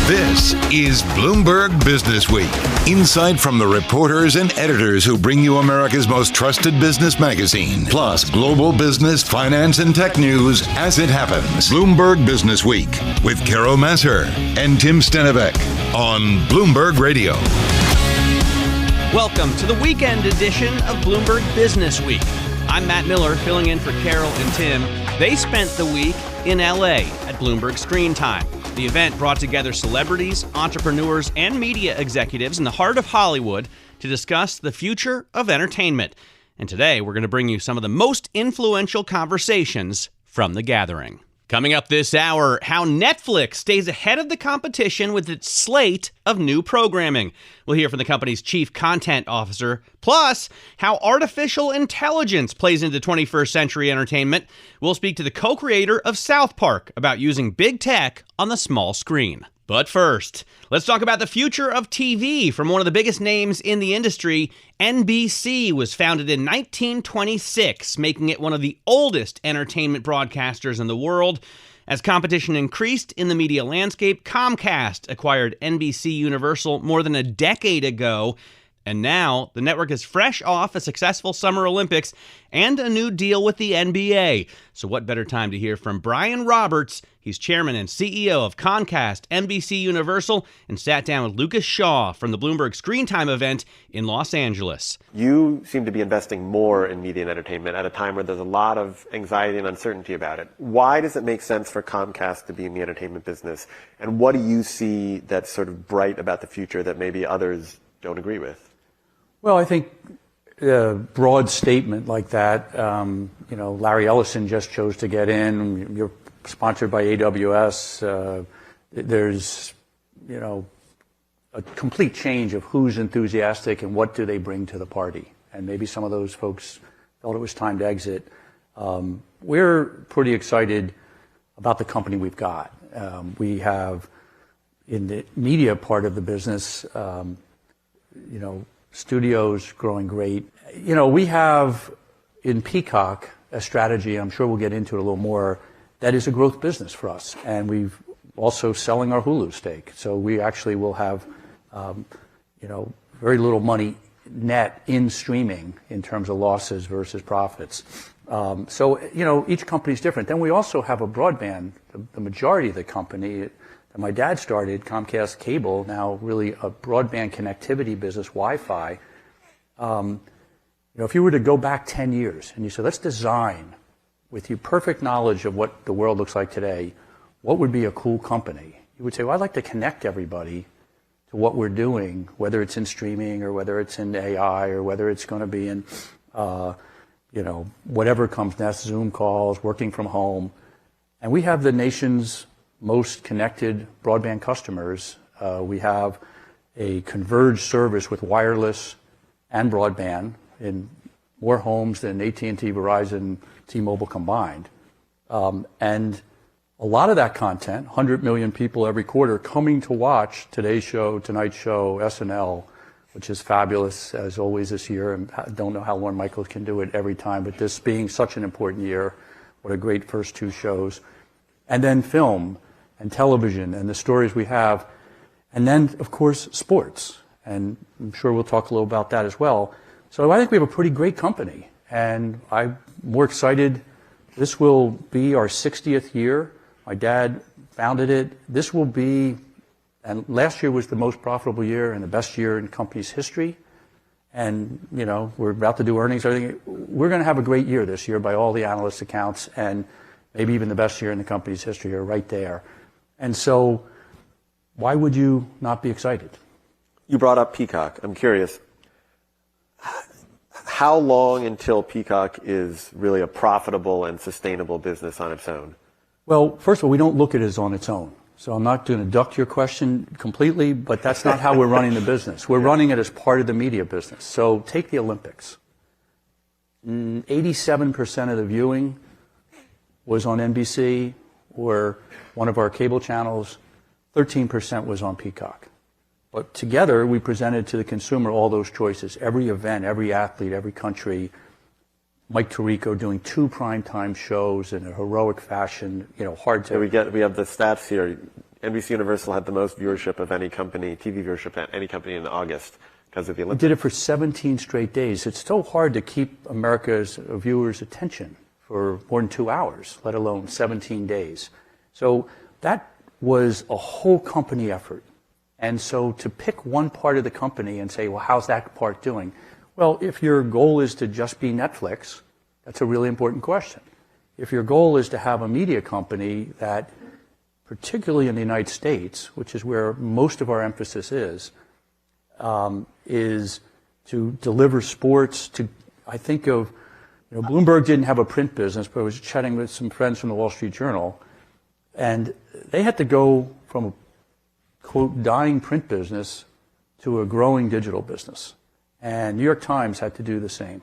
This is Bloomberg Businessweek. Insight from the reporters and editors who bring you America's most trusted business magazine, plus global business, finance, and tech news as it happens. Bloomberg Businessweek with Carol Massar and Tim Stenovec on Bloomberg Radio. Welcome to the weekend edition of Bloomberg Businessweek. I'm Matt Miller, filling in for Carol and Tim. They spent the week in LA at Bloomberg Screentime. The event brought together celebrities, entrepreneurs, and media executives in the heart of Hollywood to discuss the future of entertainment. And today, we're going to bring you some of the most influential conversations from the gathering. Coming up this hour, how Netflix stays ahead of the competition with its slate of new programming. We'll hear from the company's chief content officer. Plus, how artificial intelligence plays into 21st century entertainment. We'll speak to the co-creator of South Park about using big tech on the small screen. But first, let's talk about the future of TV from one of the biggest names in the industry. NBC was founded in 1926, making it one of the oldest entertainment broadcasters in the world. As competition increased in the media landscape, Comcast acquired NBC Universal more than a decade ago. And now, the network is fresh off a successful Summer Olympics and a new deal with the NBA. So what better time to hear from Brian Roberts? He's chairman and CEO of Comcast NBC Universal, and sat down with Lucas Shaw from the Bloomberg Screentime event in Los Angeles. You seem to be investing more in media and entertainment at a time where there's a lot of anxiety and uncertainty about it. Why does it make sense for Comcast to be in the entertainment business? And what do you see that's sort of bright about the future that maybe others don't agree with? Well, I think a broad statement like that, Larry Ellison just chose to get in. You're sponsored by AWS. There's, a complete change of who's enthusiastic and what do they bring to the party. And maybe some of those folks felt it was time to exit. We're pretty excited about the company we've got. We have, in the media part of the business, studios growing great. We have in Peacock a strategy, I'm sure we'll get into it a little more, that is a growth business for us. And we've also selling our Hulu stake. So we actually will have, very little money net in streaming in terms of losses versus profits. Each company's different. Then we also have a broadband, the majority of the company that my dad started, Comcast Cable, now really a broadband connectivity business, Wi-Fi. If you were to go back 10 years and you said, let's design with your perfect knowledge of what the world looks like today, what would be a cool company? You would say, well, I'd like to connect everybody to what we're doing, whether it's in streaming or whether it's in AI or whether it's going to be in, whatever comes next, Zoom calls, working from home. And we have the nation's most connected broadband customers. We have a converged service with wireless and broadband in more homes than AT&T, Verizon, T-Mobile combined. And a lot of that content, 100 million people every quarter coming to watch Today's Show, Tonight's Show, SNL, which is fabulous as always this year. And I don't know how Lorne Michaels can do it every time, but this being such an important year, what a great first two shows. And then film and television and the stories we have. And then, of course, sports. And I'm sure we'll talk a little about that as well. So I think we have a pretty great company. And I'm more excited. This will be our 60th year. My dad founded it. This will be, and last year was the most profitable year and the best year in the company's history. And, we're about to do earnings. Everything. We're going to have a great year this year by all the analyst accounts, and maybe even the best year in the company's history are right there. And so why would you not be excited? You brought up Peacock. I'm curious, how long until Peacock is really a profitable and sustainable business on its own? Well, first of all, we don't look at it as on its own. So I'm not going to duck your question completely, but that's not how we're running the business. We're running it as part of the media business. So take the Olympics. 87% of the viewing was on NBC or one of our cable channels. 13% was on Peacock. But together, we presented to the consumer all those choices. Every event, every athlete, every country, Mike Tirico doing 2 primetime shows in a heroic fashion, hard to... We have the stats here. NBC Universal had the most viewership of any company, TV viewership at any company in August because of the Olympics. We did it for 17 straight days. It's so hard to keep America's viewers' attention for more than 2 hours, let alone 17 days. So that was a whole company effort. And so to pick one part of the company and say, well, how's that part doing? Well, if your goal is to just be Netflix, that's a really important question. If your goal is to have a media company that, particularly in the United States, which is where most of our emphasis is to deliver sports to, I think of, Bloomberg didn't have a print business, but I was chatting with some friends from the Wall Street Journal, and they had to go from a, quote, dying print business to a growing digital business. And New York Times had to do the same.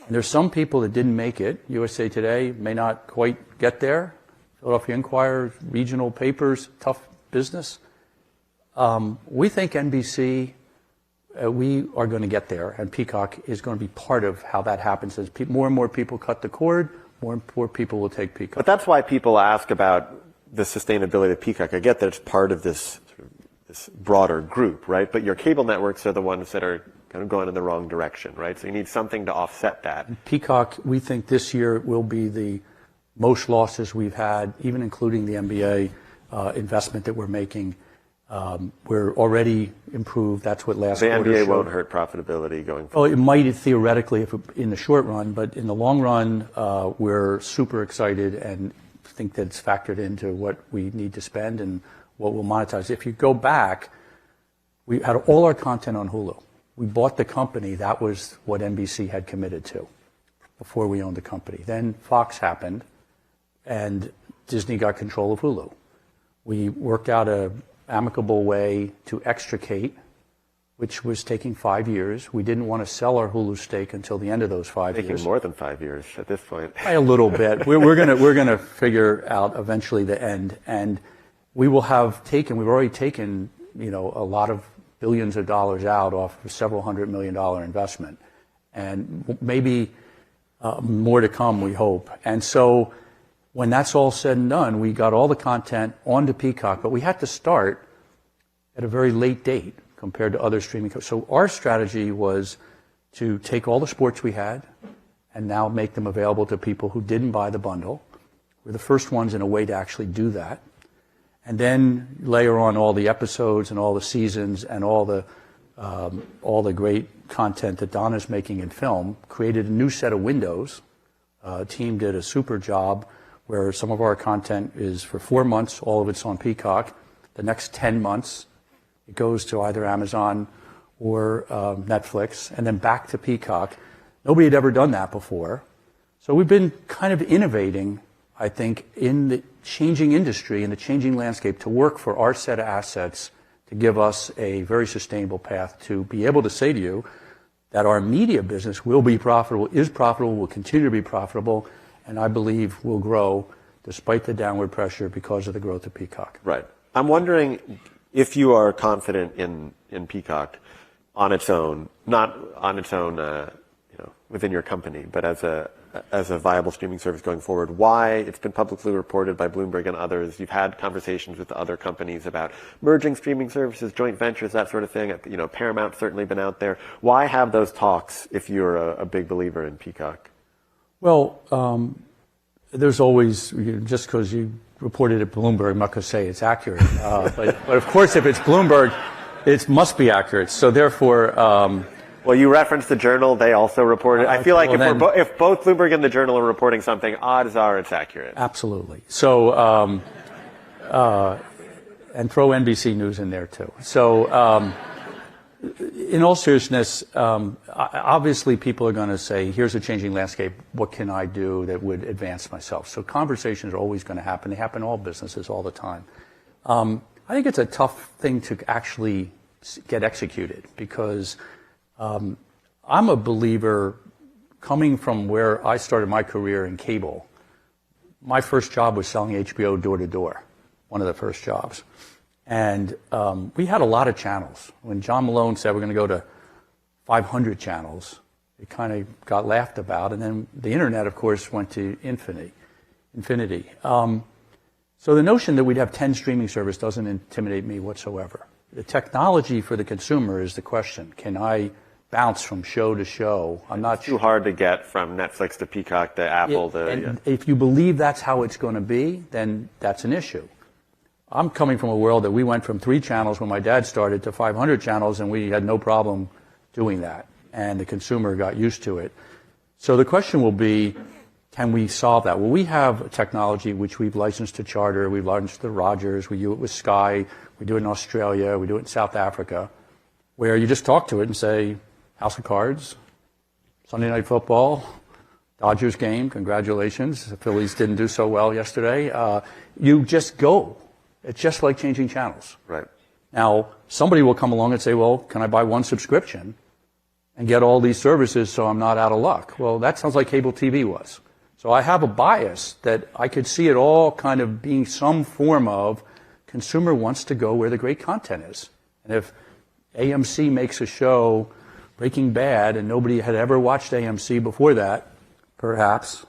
And there's some people that didn't make it. USA Today may not quite get there. Philadelphia Inquirer, regional papers, tough business. We think NBC, we are going to get there, and Peacock is going to be part of how that happens. As more and more people cut the cord, more and more people will take Peacock. But that's why people ask about the sustainability of Peacock. I get that it's part of this broader group, right? But your cable networks are the ones that are kind of going in the wrong direction, right? So you need something to offset that. Peacock, we think this year will be the most losses we've had, even including the NBA investment that we're making. We're already improved. That's what last quarter showed. The NBA won't hurt profitability going forward. Well, it might theoretically in the short run, but in the long run, we're super excited and think that it's factored into what we need to spend and what we'll monetize. If you go back, we had all our content on Hulu. We bought the company. That was what NBC had committed to before we owned the company. Then Fox happened, and Disney got control of Hulu. We worked out an amicable way to extricate, which was taking 5 years. We didn't want to sell our Hulu stake until the end of those 5 years. Taking more than 5 years at this point. By a little bit. We're gonna figure out eventually the end, and we will have taken. We've already taken, a lot of billions of dollars out off a several $100 million investment, and maybe more to come. We hope. And so, when that's all said and done, we got all the content onto Peacock, but we had to start at a very late date compared to other streaming. So our strategy was to take all the sports we had and now make them available to people who didn't buy the bundle. We're the first ones in a way to actually do that. And then layer on all the episodes and all the seasons and all the great content that Donna's making in film, created a new set of windows. Team did a super job where some of our content is for 4 months, all of it's on Peacock. The next 10 months, it goes to either Amazon or Netflix, and then back to Peacock. Nobody had ever done that before. So we've been kind of innovating, I think, in the changing industry and the changing landscape to work for our set of assets to give us a very sustainable path to be able to say to you that our media business will be profitable, is profitable, will continue to be profitable, and I believe will grow despite the downward pressure because of the growth of Peacock. Right. I'm wondering if you are confident in Peacock on its own, not on its own, within your company, but as a viable streaming service going forward. Why? It's been publicly reported by Bloomberg and others. You've had conversations with the other companies about merging streaming services, joint ventures, that sort of thing. Paramount's certainly been out there. Why have those talks if you're a big believer in Peacock? Well, there's always, just because you reported at Bloomberg, I'm not going to say it's accurate. But of course, if it's Bloomberg, it must be accurate. So therefore... well, you referenced the Journal. They also reported. I feel like if both Bloomberg and the Journal are reporting something, odds are it's accurate. Absolutely. So, and throw NBC News in there too. So, in all seriousness, obviously people are going to say, here's a changing landscape. What can I do that would advance myself? So conversations are always going to happen. They happen in all businesses all the time. I think it's a tough thing to actually get executed because I'm a believer, coming from where I started my career in cable. My first job was selling HBO door to door, one of the first jobs. And we had a lot of channels. When John Malone said we're going to go to 500 channels, it kind of got laughed about. And then the internet, of course, went to infinity. So the notion that we'd have 10 streaming services doesn't intimidate me whatsoever. The technology for the consumer is the question. Can I bounce from show to show? I'm not too hard to get from Netflix to Peacock to Apple If you believe that's how it's going to be, then that's an issue. I'm coming from a world that we went from 3 channels when my dad started to 500 channels, and we had no problem doing that. And the consumer got used to it. So the question will be, can we solve that? Well, we have a technology which we've licensed to Charter, we've licensed to Rogers, we do it with Sky, we do it in Australia, we do it in South Africa, where you just talk to it and say, House of Cards, Sunday Night Football, Dodgers game, congratulations. The Phillies didn't do so well yesterday. You just go. It's just like changing channels. Right. Now, somebody will come along and say, well, can I buy one subscription and get all these services so I'm not out of luck? Well, that sounds like cable TV was. So I have a bias that I could see it all kind of being some form of consumer wants to go where the great content is. And if AMC makes a show, Breaking Bad, and nobody had ever watched AMC before that, perhaps,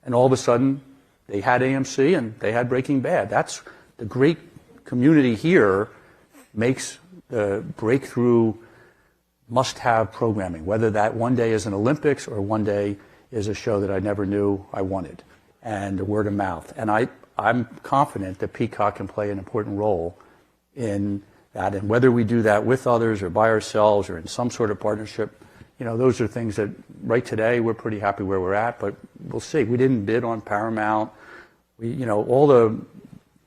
and all of a sudden they had AMC and they had Breaking Bad. That's the great community here makes the breakthrough must-have programming, whether that one day is an Olympics or one day is a show that I never knew I wanted, and word of mouth. And I'm confident that Peacock can play an important role in that. And whether we do that with others or by ourselves or in some sort of partnership, those are things that right today we're pretty happy where we're at, but we'll see. We didn't bid on Paramount. All the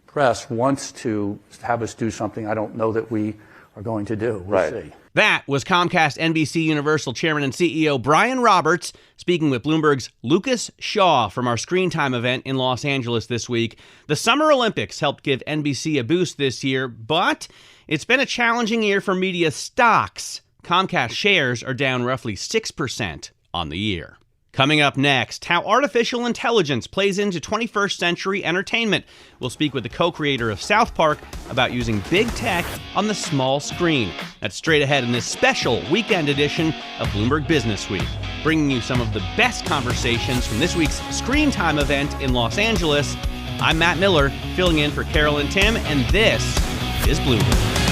press wants to have us do something I don't know that we are going to do. We'll see. That was Comcast NBC Universal Chairman and CEO Brian Roberts speaking with Bloomberg's Lucas Shaw from our Screentime event in Los Angeles this week. The Summer Olympics helped give NBC a boost this year, but it's been a challenging year for media stocks. Comcast shares are down roughly 6% on the year. Coming up next, how artificial intelligence plays into 21st century entertainment. We'll speak with the co-creator of South Park about using big tech on the small screen. That's straight ahead in this special weekend edition of Bloomberg Businessweek, bringing you some of the best conversations from this week's Screentime event in Los Angeles. I'm Matt Miller, filling in for Carol and Tim, and this is Bloomberg.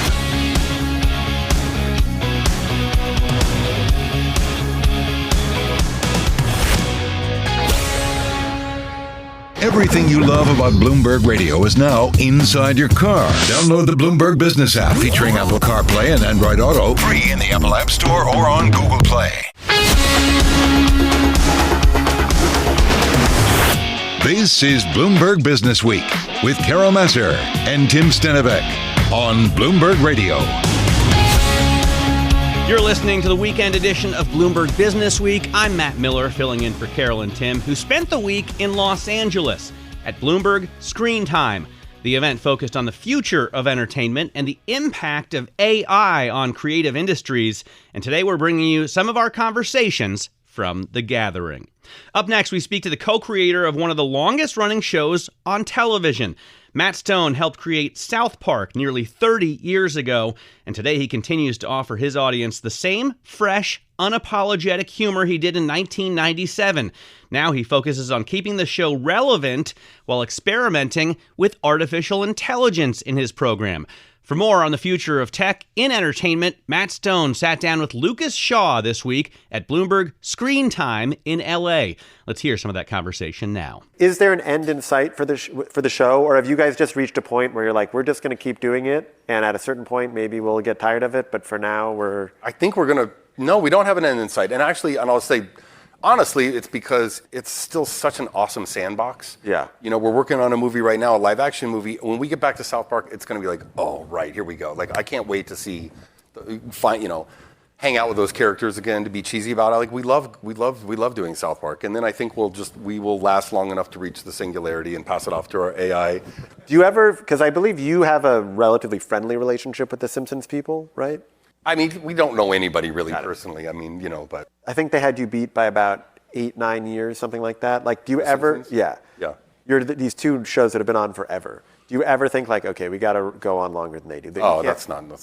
Everything you love about Bloomberg Radio is now inside your car. Download the Bloomberg Business app featuring Apple CarPlay and Android Auto, free in the Apple App Store or on Google Play. This is Bloomberg Businessweek with Carol Massar and Tim Stenovec on Bloomberg Radio. You're listening to the weekend edition of Bloomberg Businessweek. I'm Matt Miller, filling in for Carol and Tim, who spent the week in Los Angeles at Bloomberg Screentime. The event focused on the future of entertainment and the impact of AI on creative industries. And today we're bringing you some of our conversations from the gathering. Up next, we speak to the co-creator of one of the longest-running shows on television. Matt Stone helped create South Park nearly 30 years ago, and today he continues to offer his audience the same fresh, unapologetic humor he did in 1997. Now he focuses on keeping the show relevant while experimenting with artificial intelligence in his program. For more on the future of tech in entertainment, Matt Stone sat down with Lucas Shaw this week at Bloomberg Screentime in LA. Let's hear some of that conversation now. Is there an end in sight for the show, or have you guys just reached a point where you're like, we're just going to keep doing it, and at a certain point maybe we'll get tired of it, but for now I think we're going to... No, we don't have an end in sight. And actually, and I'll say, honestly, it's because it's still such an awesome sandbox. Yeah. We're working on a movie right now, a live action movie. When we get back to South Park, it's going to be like, oh, right, here we go. Like, I can't wait to see, hang out with those characters again, to be cheesy about it. Like, we love doing South Park. And then I think we will last long enough to reach the singularity and pass it off to our AI. Do you ever, because I believe you have a relatively friendly relationship with the Simpsons people, right? I mean, we don't know anybody really personally. I mean, but... I think they had you beat by about 8-9 years, something like that. Like, do you ever... Simpsons? Yeah. Yeah. You're these two shows that have been on forever. Do you ever think like, okay, we got to go on longer than they do? That's not... No.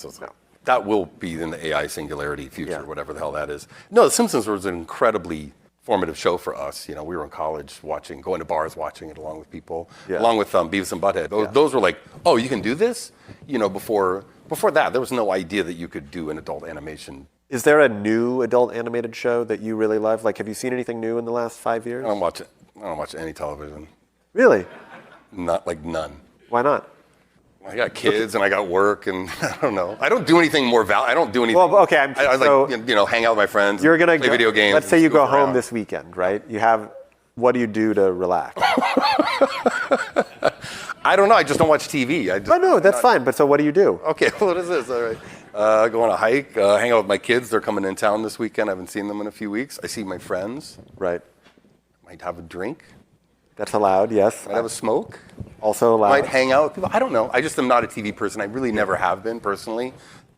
That will be in the AI singularity future, whatever the hell that is. No, The Simpsons was an incredibly formative show for us. You know, we were in college going to bars, watching it along with people, Yeah. along with Beavis and Butthead. Those were like, oh, you can do this? You know, before that, there was no idea that you could do an adult animation. Is there a new adult animated show that you really love? Like, have you seen anything new in the last 5 years? I don't watch any television. Really? Not like none. Why not? I got kids and I got work and I don't know. I don't do anything more I don't do anything. Well, okay. I so like, you know, hang out with my friends. You're gonna play video games. Let's say you go goof home around. this weekend, right? What do you do to relax? I don't know. I just don't watch TV. I know, that's fine. But so what do you do? Okay, what is this? All right. Go on a hike, hang out with my kids. They're coming in town this weekend. I haven't seen them in a few weeks. I see my friends. Right. Might have a drink. That's allowed, yes. Might have a smoke. Also allowed. Might hang out with people. I don't know. I just am not a TV person. I really never have been personally.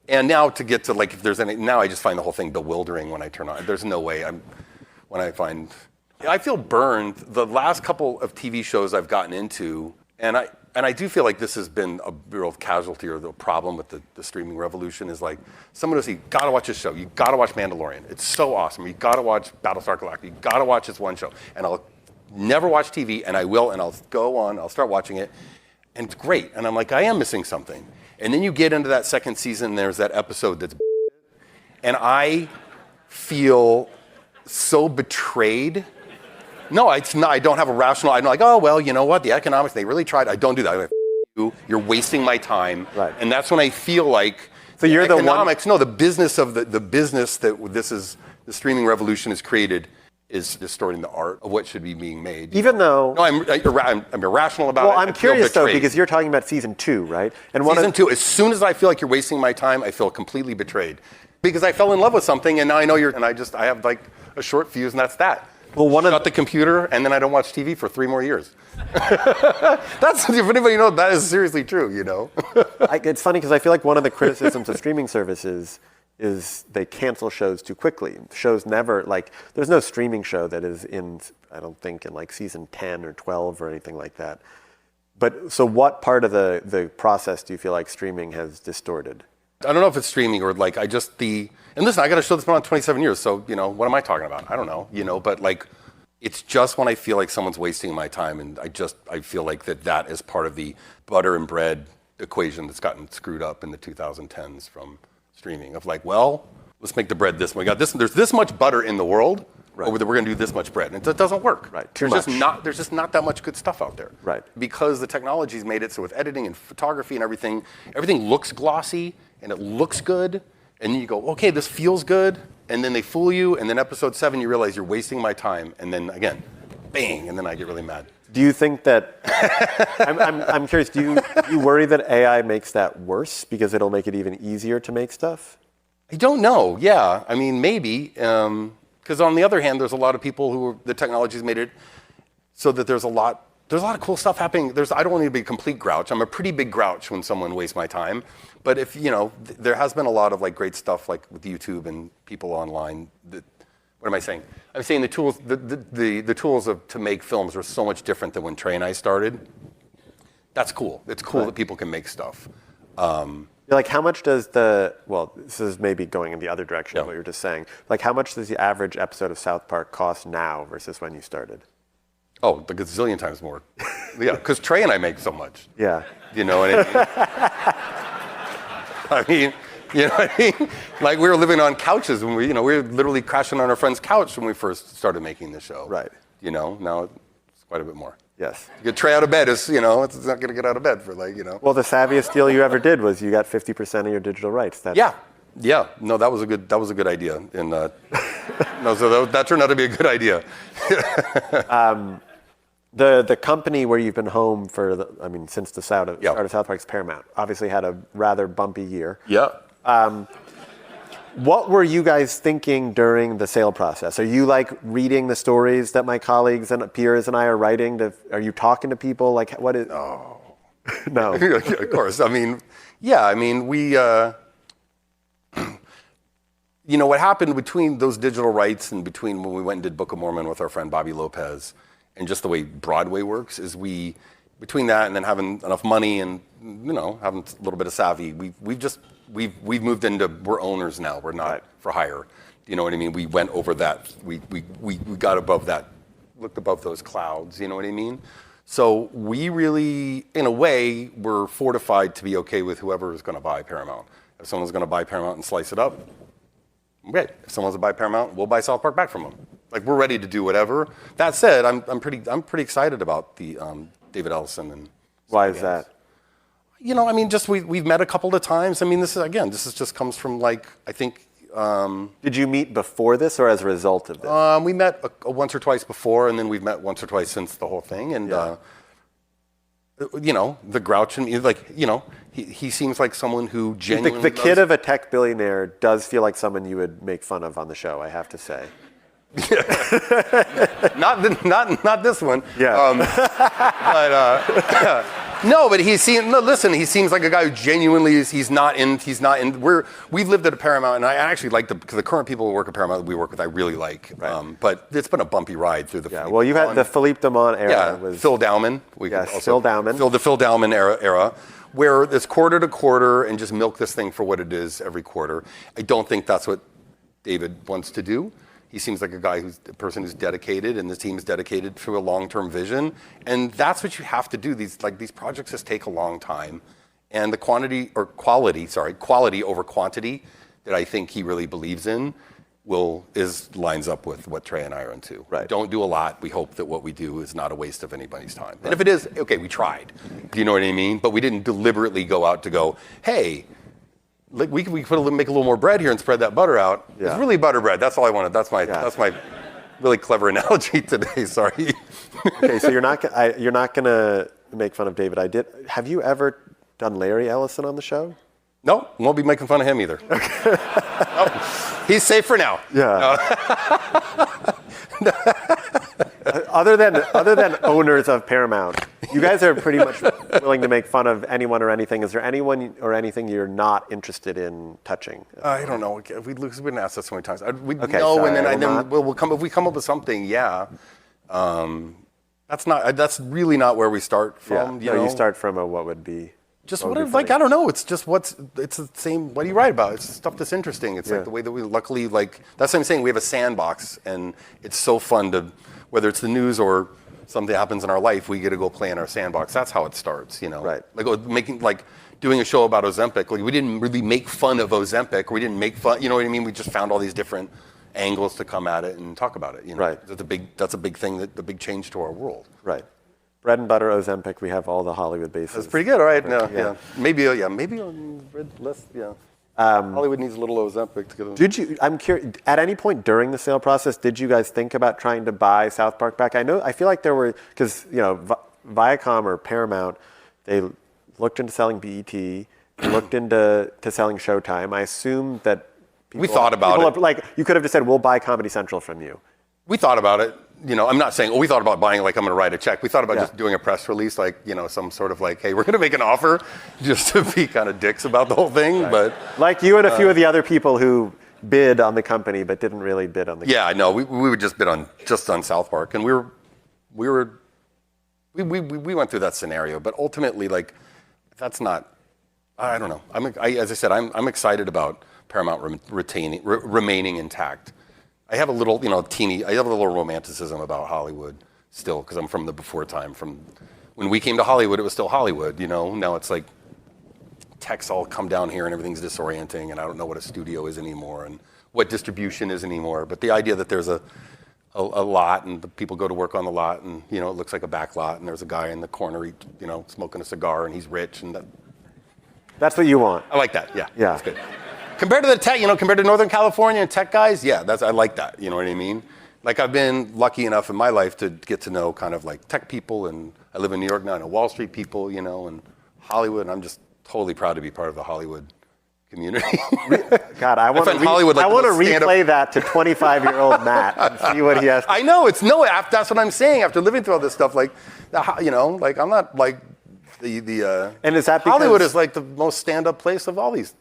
And now to get to like, if there's any, now I just find the whole thing bewildering when I turn on. There's no way I feel burned. The last couple of TV shows I've gotten into, and I do feel like this has been a real casualty or the problem with the streaming revolution is like, someone will say, you gotta watch this show. You gotta watch Mandalorian. It's so awesome. You gotta watch Battlestar Galactica. You gotta watch this one show. And I'll never watch TV, and I will, and I'll go on, I'll start watching it, and it's great. And I'm like, I am missing something. And then you get into that second season, and there's that episode that's and I feel so betrayed. No, it's not. I don't have a rational. I'm like, oh well, you know what? The economics, they really tried. I don't do that. I'm like, you're wasting my time. Right. And that's when I feel like So you're the one. economics. No, the business of the business that the streaming revolution has created is distorting the art of what should be being made. Even though. No, I'm irrational about it. Well, I I'm feel curious though, betrayed. because you're talking about season 2, right? And Season 2, as soon as I feel like you're wasting my time, I feel completely betrayed. Because I fell in love with something and now I know I have like a short fuse and that's that. Well, Shut the computer and then I don't watch TV for 3 more years. That's, if anybody knows, that is seriously true, you know? It's funny because I feel like one of the criticisms of streaming services is they cancel shows too quickly. Shows never, like, there's no streaming show that is in, I don't think, in like season 10 or 12 or anything like that. But so what part of the process do you feel like streaming has distorted? I don't know if it's streaming or like and listen, I got a show that's been on 27 years, so, you know, what am I talking about? I don't know, you know, but like, it's just when I feel like someone's wasting my time and I feel like that is part of the butter and bread equation that's gotten screwed up in the 2010s from streaming of like, well, let's make the bread this. We got this. There's this much butter in the world. Right. We're going to do this much bread, and it doesn't work. Right. There's just not that much good stuff out there. Right. Because the technology's made it so with editing and photography and everything looks glossy and it looks good, and then you go, okay, this feels good, and then they fool you, and then episode 7 you realize you're wasting my time, and then again, bang, and then I get really mad. Do you think that, I'm curious, do you worry that AI makes that worse because it'll make it even easier to make stuff? I don't know. Yeah, I mean, maybe. Because on the other hand, there's a lot of people the technology's made it so that there's a lot of cool stuff happening. I don't want to be a complete grouch. I'm a pretty big grouch when someone wastes my time. But if, you know, there has been a lot of like great stuff like with YouTube and people online. What am I saying? I'm saying the tools, the tools to make films are so much different than when Trey and I started. That's cool. It's cool Right. that people can make stuff. Like, how much does this is maybe going in the other direction of what Yeah. you were just saying. Like, how much does the average episode of South Park cost now versus when you started? Oh, like a zillion times more. Yeah, because Trey and I make so much. Yeah. You know what I mean? You know what I mean? Like we were living on couches when we were literally crashing on our friend's couch when we first started making the show. Right. You know, now it's quite a bit more. Yes. You get Trey out of bed, it's not going to get out of bed for like, you know. Well, the savviest deal you ever did was you got 50% of your digital rights. Yeah. No, that was a good idea. And so that turned out to be a good idea. The company where you've been home for, since the start of South Park's Paramount, obviously had a rather bumpy year. Yeah. What were you guys thinking during the sale process? Are you like reading the stories that my colleagues and peers and I are writing? Are you talking to people? Like, what is? Oh. No. Of course. We. What happened between those digital rights and between when we went and did Book of Mormon with our friend Bobby Lopez, and just the way Broadway works is between that and then having enough money and having a little bit of savvy, we've moved into, we're owners now. We're not for hire. You know what I mean? We went over that. We got above that, looked above those clouds. You know what I mean? So we really, in a way, were fortified to be okay with whoever is going to buy Paramount. If someone's going to buy Paramount and slice it up, great. If someone's going to buy Paramount, we'll buy South Park back from them. Like, we're ready to do whatever. That said, I'm pretty excited about the David Ellison and. Why is that? You know, I mean, just we've met a couple of times. I mean, this is just comes from, like, I think. Did you meet before this or as a result of this? We met once or twice before, and then we've met once or twice since the whole thing. And you know, the grouch and me, like, you know, he seems like someone who genuinely. The kid of a tech billionaire does feel like someone you would make fun of on the show, I have to say. not this one. Yeah. No, but he seems like a guy who genuinely is. He's not in. We've lived at a Paramount, and I actually like the current people who work at Paramount that we work with. I really like. Right. But it's been a bumpy ride through the. Yeah. Well, you had the Philippe Damon era. Yeah. Was, Phil Dowman. Phil Dowman. The Phil Dowman era, where it's quarter to quarter and just milk this thing for what it is every quarter. I don't think that's what David wants to do. He seems like a person who's dedicated, and the team's dedicated to a long-term vision, and that's what you have to do. These projects just take a long time, and the quality over quantity that I think he really believes in lines up with what Trey and I are into. Right. We don't do a lot. We hope that what we do is not a waste of anybody's time. And if it is, okay, we tried. Do you know what I mean? But we didn't deliberately go out to go, hey. Like we could make a little more bread here and spread that butter out. Yeah. It's really butter bread. That's all I wanted. That's my really clever analogy today. Sorry. Okay, so you're not gonna make fun of David. I did. Have you ever done Larry Ellison on the show? No, won't be making fun of him either. Okay. Nope. He's safe for now. Yeah. No. Other than owners of Paramount, you guys are pretty much willing to make fun of anyone or anything. Is there anyone or anything you're not interested in touching? I don't know. We've been asked that so many times. We okay, know, sorry, and then if we come up with something, yeah. That's really not where we start from. Yeah. You start from what would be. Just I don't know. It's just it's the same. What do you write about? It's stuff that's interesting. It's like the way that we luckily that's what I'm saying. We have a sandbox, and it's so fun to, whether it's the news or something happens in our life, we get to go play in our sandbox. That's how it starts, you know. Right. Doing a show about Ozempic. Like, we didn't really make fun of Ozempic. We didn't make fun. You know what I mean? We just found all these different angles to come at it and talk about it. You know? Right. That's a big thing. The big change to our world. Right. Bread and butter Ozempic. We have all the Hollywood bases. That's pretty good. All right. No, yeah. Maybe on red list. Yeah. Hollywood needs a little Ozempic to get them. Did you? I'm curious. At any point during the sale process, did you guys think about trying to buy South Park back? I feel like there were, because Viacom or Paramount, they looked into selling BET, looked into selling Showtime. I assume that we thought about it. Like, you could have just said, "We'll buy Comedy Central from you." We thought about it. You know, I'm not saying, we thought about buying, like, I'm going to write a check. We thought about just doing a press release, like, some sort of like, hey, we're going to make an offer, just to be kind of dicks about the whole thing. Right. But like you and a few of the other people who bid on the company but didn't really bid on the company. Yeah, no, we would just bid on South Park, and we went through that scenario. But ultimately, like, that's not. I don't know. As I said, I'm excited about Paramount remaining intact. I have a little, romanticism about Hollywood still, because I'm from the before time. From when we came to Hollywood, it was still Hollywood, Now it's like tech's all come down here and everything's disorienting, and I don't know what a studio is anymore and what distribution is anymore. But the idea that there's a lot and the people go to work on the lot, and it looks like a back lot, and there's a guy in the corner, smoking a cigar, and he's rich, and that's what you want. I like that. Yeah. Yeah. That's good. Compared to the tech, compared to Northern California and tech guys, yeah, I like that. You know what I mean? Like, I've been lucky enough in my life to get to know kind of like tech people, and I live in New York now, I know Wall Street people, and Hollywood, and I'm just totally proud to be part of the Hollywood community. God, I want to replay that to 25-year-old Matt and see what he has to I know, that's what I'm saying, after living through all this stuff, like, like, I'm not like and is that because Hollywood is like the most stand-up place of all these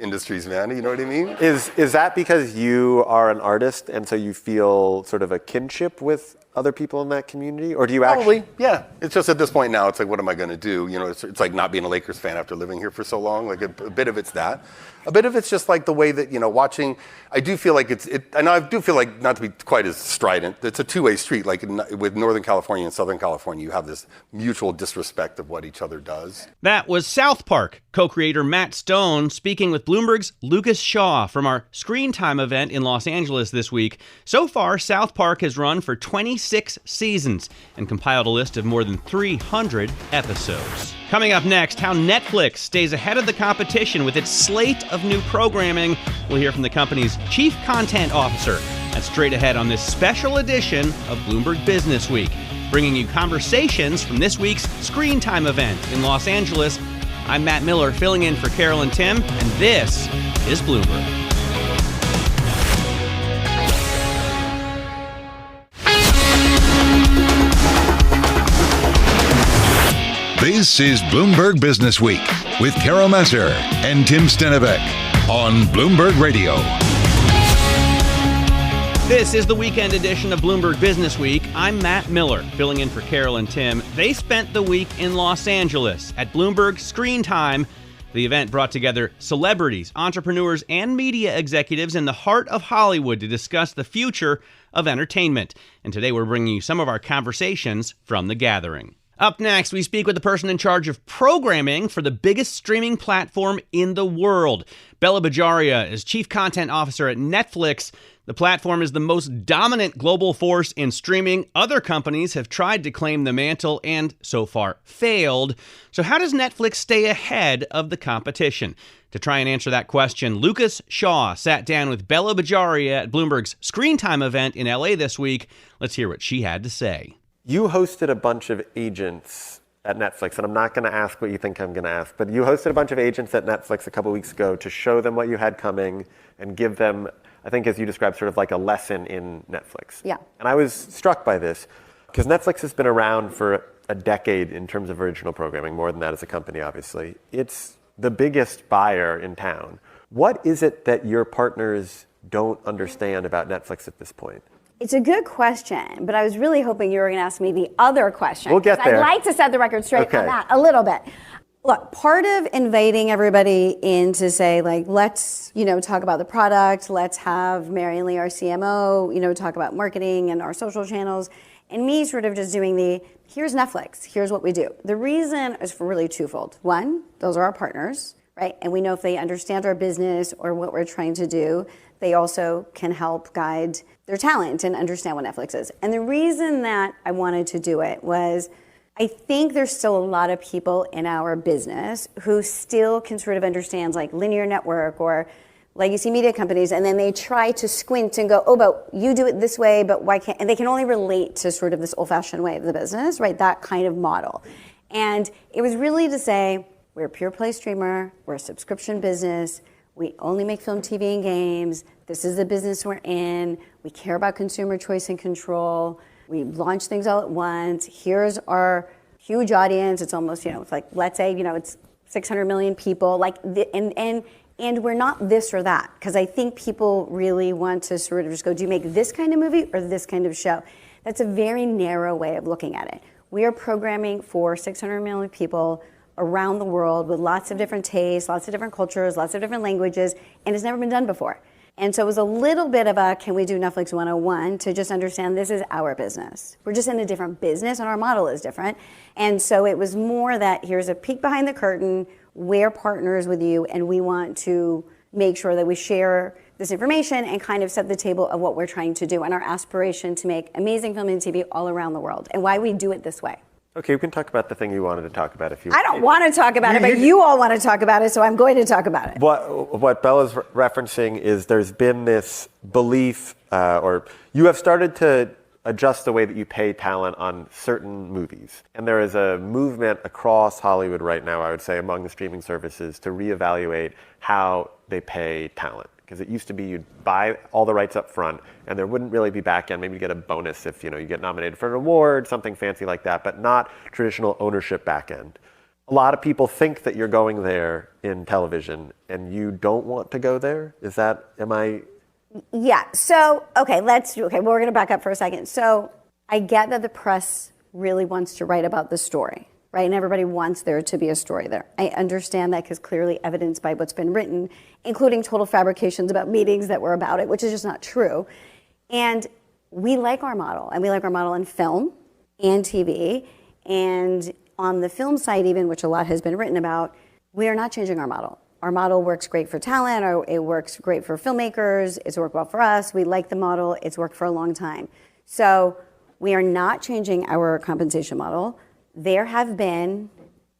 industries, man. You know what I mean? Is that because you are an artist and so you feel sort of a kinship with other people in that community? Or do you Probably, yeah. It's just at this point now, it's like, what am I going to do? You know, it's like not being a Lakers fan after living here for so long. Like a bit of it's that. A bit of it's just like the way that, watching, I do feel like and I do feel like, not to be quite as strident, it's a two-way street. Like with Northern California and Southern California, you have this mutual disrespect of what each other does. That was South Park co-creator Matt Stone speaking with Bloomberg's Lucas Shaw from our Screentime event in Los Angeles this week. So far, South Park has run for 26 seasons and compiled a list of more than 300 episodes. Coming up next, how Netflix stays ahead of the competition with its slate of new programming. We'll hear from the company's chief content officer. That's straight ahead on this special edition of Bloomberg Businessweek, bringing you conversations from this week's Screentime event in Los Angeles. I'm Matt Miller, filling in for Carol and Tim, and this is Bloomberg. This is Bloomberg Businessweek with Carol Massar and Tim Stenovec on Bloomberg Radio. This is the weekend edition of Bloomberg Businessweek. I'm Matt Miller, filling in for Carol and Tim. They spent the week in Los Angeles at Bloomberg Screentime. The event brought together celebrities, entrepreneurs, and media executives in the heart of Hollywood to discuss the future of entertainment. And today we're bringing you some of our conversations from the gathering. Up next, we speak with the person in charge of programming for the biggest streaming platform in the world. Bela Bajaria is Chief Content Officer at Netflix. The platform is the most dominant global force in streaming. Other companies have tried to claim the mantle and so far failed. So how does Netflix stay ahead of the competition? To try and answer that question, Lucas Shaw sat down with Bela Bajaria at Bloomberg's Screentime event in LA this week. Let's hear what she had to say. You hosted a bunch of agents at Netflix, and I'm not going to ask what you think I'm going to ask, but you hosted a bunch of agents at Netflix a couple weeks ago to show them what you had coming and give them, I think as you described, sort of like a lesson in Netflix. Yeah. And I was struck by this because Netflix has been around for a decade in terms of original programming, more than that as a company, obviously. It's the biggest buyer in town. What is it that your partners don't understand about Netflix at this point? It's a good question, but I was really hoping you were going to ask me the other question. We'll get there. I'd like to set the record straight Okay. on that a little bit. Look, part of inviting everybody in to say, like, let's, talk about the product, let's have Marion Lee, our CMO, talk about marketing and our social channels, and me sort of just doing here's Netflix, here's what we do. The reason is for really twofold. One, those are our partners, right? And we know if they understand our business or what we're trying to do, they also can help guide their talent and understand what Netflix is. And the reason that I wanted to do it was I think there's still a lot of people in our business who still can sort of understand like linear network or legacy media companies, and then they try to squint and go, oh, but you do it this way, but why can't, and they can only relate to sort of this old-fashioned way of the business, right? That kind of model. And it was really to say, we're a pure play streamer, we're a subscription business, we only make film, TV, and games. This is the business we're in. We care about consumer choice and control. We launch things all at once. Here's our huge audience. It's almost, it's like, let's say, it's 600 million people. And we're not this or that. Because I think people really want to sort of just go, do you make this kind of movie or this kind of show? That's a very narrow way of looking at it. We are programming for 600 million people around the world with lots of different tastes, lots of different cultures, lots of different languages, and it's never been done before. And so it was a little bit of a, can we do Netflix 101 to just understand this is our business. We're just in a different business and our model is different. And so it was more that here's a peek behind the curtain, we're partners with you, and we want to make sure that we share this information and kind of set the table of what we're trying to do and our aspiration to make amazing film and TV all around the world and why we do it this way. Okay, we can talk about the thing you wanted to talk about if you... I don't want to talk about it, but you all want to talk about it, so I'm going to talk about it. What Bela's referencing is there's been this belief, or you have started to adjust the way that you pay talent on certain movies. And there is a movement across Hollywood right now, I would say, among the streaming services to reevaluate how they pay talent. Because it used to be you'd buy all the rights up front and there wouldn't really be back end. Maybe you get a bonus if you get nominated for an award, something fancy like that, but not traditional ownership back end. a lot of people think that you're going there in television and you don't want to go there. Yeah. So, okay, we're going to back up for a second. So I get that the press really wants to write about the story, right? And everybody wants there to be a story there. I understand that because clearly evidenced by what's been written, including total fabrications about meetings that were about it, which is just not true. And we like our model, and we like our model in film and TV. And on the film side even, which a lot has been written about, we are not changing our model. Our model works great for talent, or it works great for filmmakers. It's worked well for us. We like the model. It's worked for a long time. So we are not changing our compensation model. There have been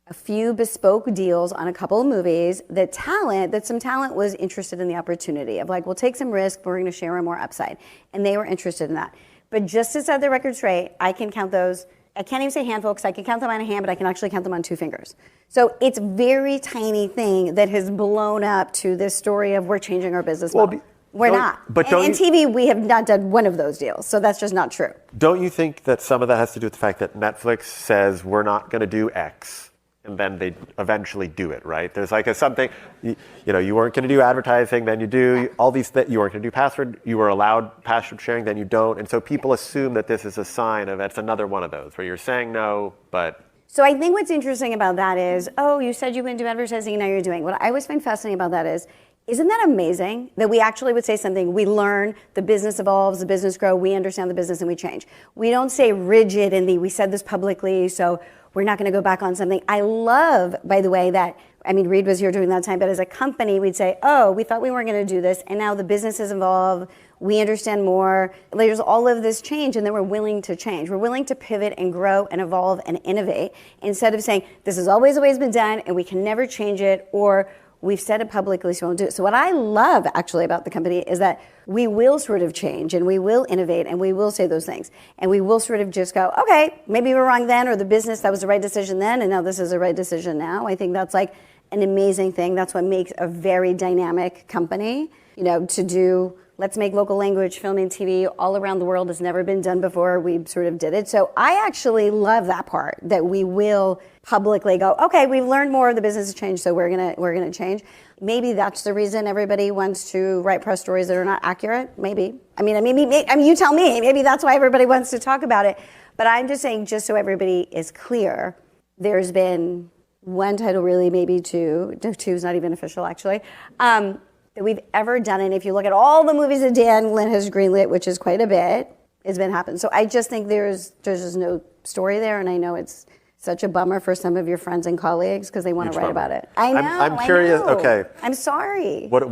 a few bespoke deals on a couple of movies that some talent was interested in the opportunity of like, we'll take some risk, but we're going to share more upside. And they were interested in that. But just to set the record straight, I can count those. I can't even say handful because I can count them on a hand, but I can actually count them on 2 fingers. So it's a very tiny thing that has blown up to this story of we're changing our business model. We're not. But in TV, we have not done one of those deals. So that's just not true. Don't you think that some of that has to do with the fact that Netflix says we're not going to do X, and then they eventually do it, right? There's like something, you weren't going to do advertising, then you do. All these, that you weren't going to do password, you were allowed password sharing, then you don't. And so people assume that this is a sign of, it's another one of those where you're saying no, but. So I think what's interesting about that is, you said you wouldn't do advertising, and now you're doing. What I always find fascinating about that is, isn't that amazing that we actually would say something, we learn, the business evolves, the business grows, we understand the business, and we change. We don't say rigid we said this publicly, so we're not going to go back on something. I love, by the way, that, Reed was here during that time, but as a company, we'd say, we thought we weren't going to do this, and now the business has evolved, we understand more, there's all of this change, and then we're willing to change. We're willing to pivot and grow and evolve and innovate, instead of saying, this has always been done, and we can never change it, or we've said it publicly, so we won't do it. So what I love, actually, about the company is that we will sort of change, and we will innovate, and we will say those things. And we will sort of just go, okay, maybe we were wrong then, or the business, that was the right decision then, and now this is the right decision now. I think that's like an amazing thing. That's what makes a very dynamic company, to do, let's make local language, film and TV all around the world. Has never been done before. We sort of did it. So I actually love that part, that we will publicly go, okay, we've learned more, the business has changed, so we're gonna change. Maybe that's the reason everybody wants to write press stories that are not accurate. Maybe. You tell me. Maybe that's why everybody wants to talk about it. But I'm just saying, just so everybody is clear, there's been one title, really, maybe two. Two is not even official, actually, that we've ever done. And if you look at all the movies that Dan Lin has greenlit, which is quite a bit, it's been happened. So I just think there's just no story there, and I know it's such a bummer for some of your friends and colleagues because they want to write about it. I know. I'm curious. Okay. I'm sorry. What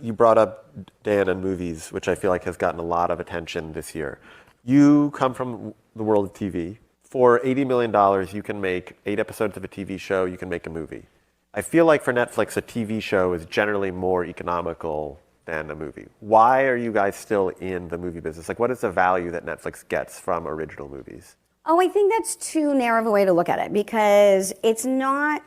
you brought up Dan and movies, which I feel like has gotten a lot of attention this year. You come from the world of TV. For $80 million, you can make 8 episodes of a TV show. You can make a movie. I feel like for Netflix, a TV show is generally more economical than a movie. Why are you guys still in the movie business? Like, what is the value that Netflix gets from original movies? I think that's too narrow of a way to look at it, because it's not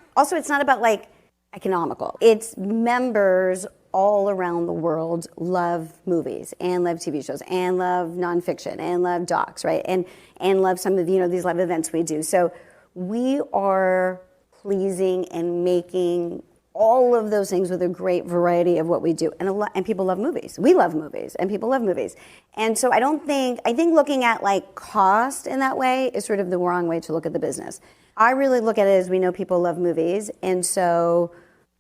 about like economical. It's members all around the world love movies and love TV shows and love nonfiction and love docs, right? And love some of these live events we do. So we are pleasing and making all of those things with a great variety of what we do. And people love movies. We love movies, and people love movies. And so I think looking at like cost in that way is sort of the wrong way to look at the business. I really look at it as, we know people love movies, and so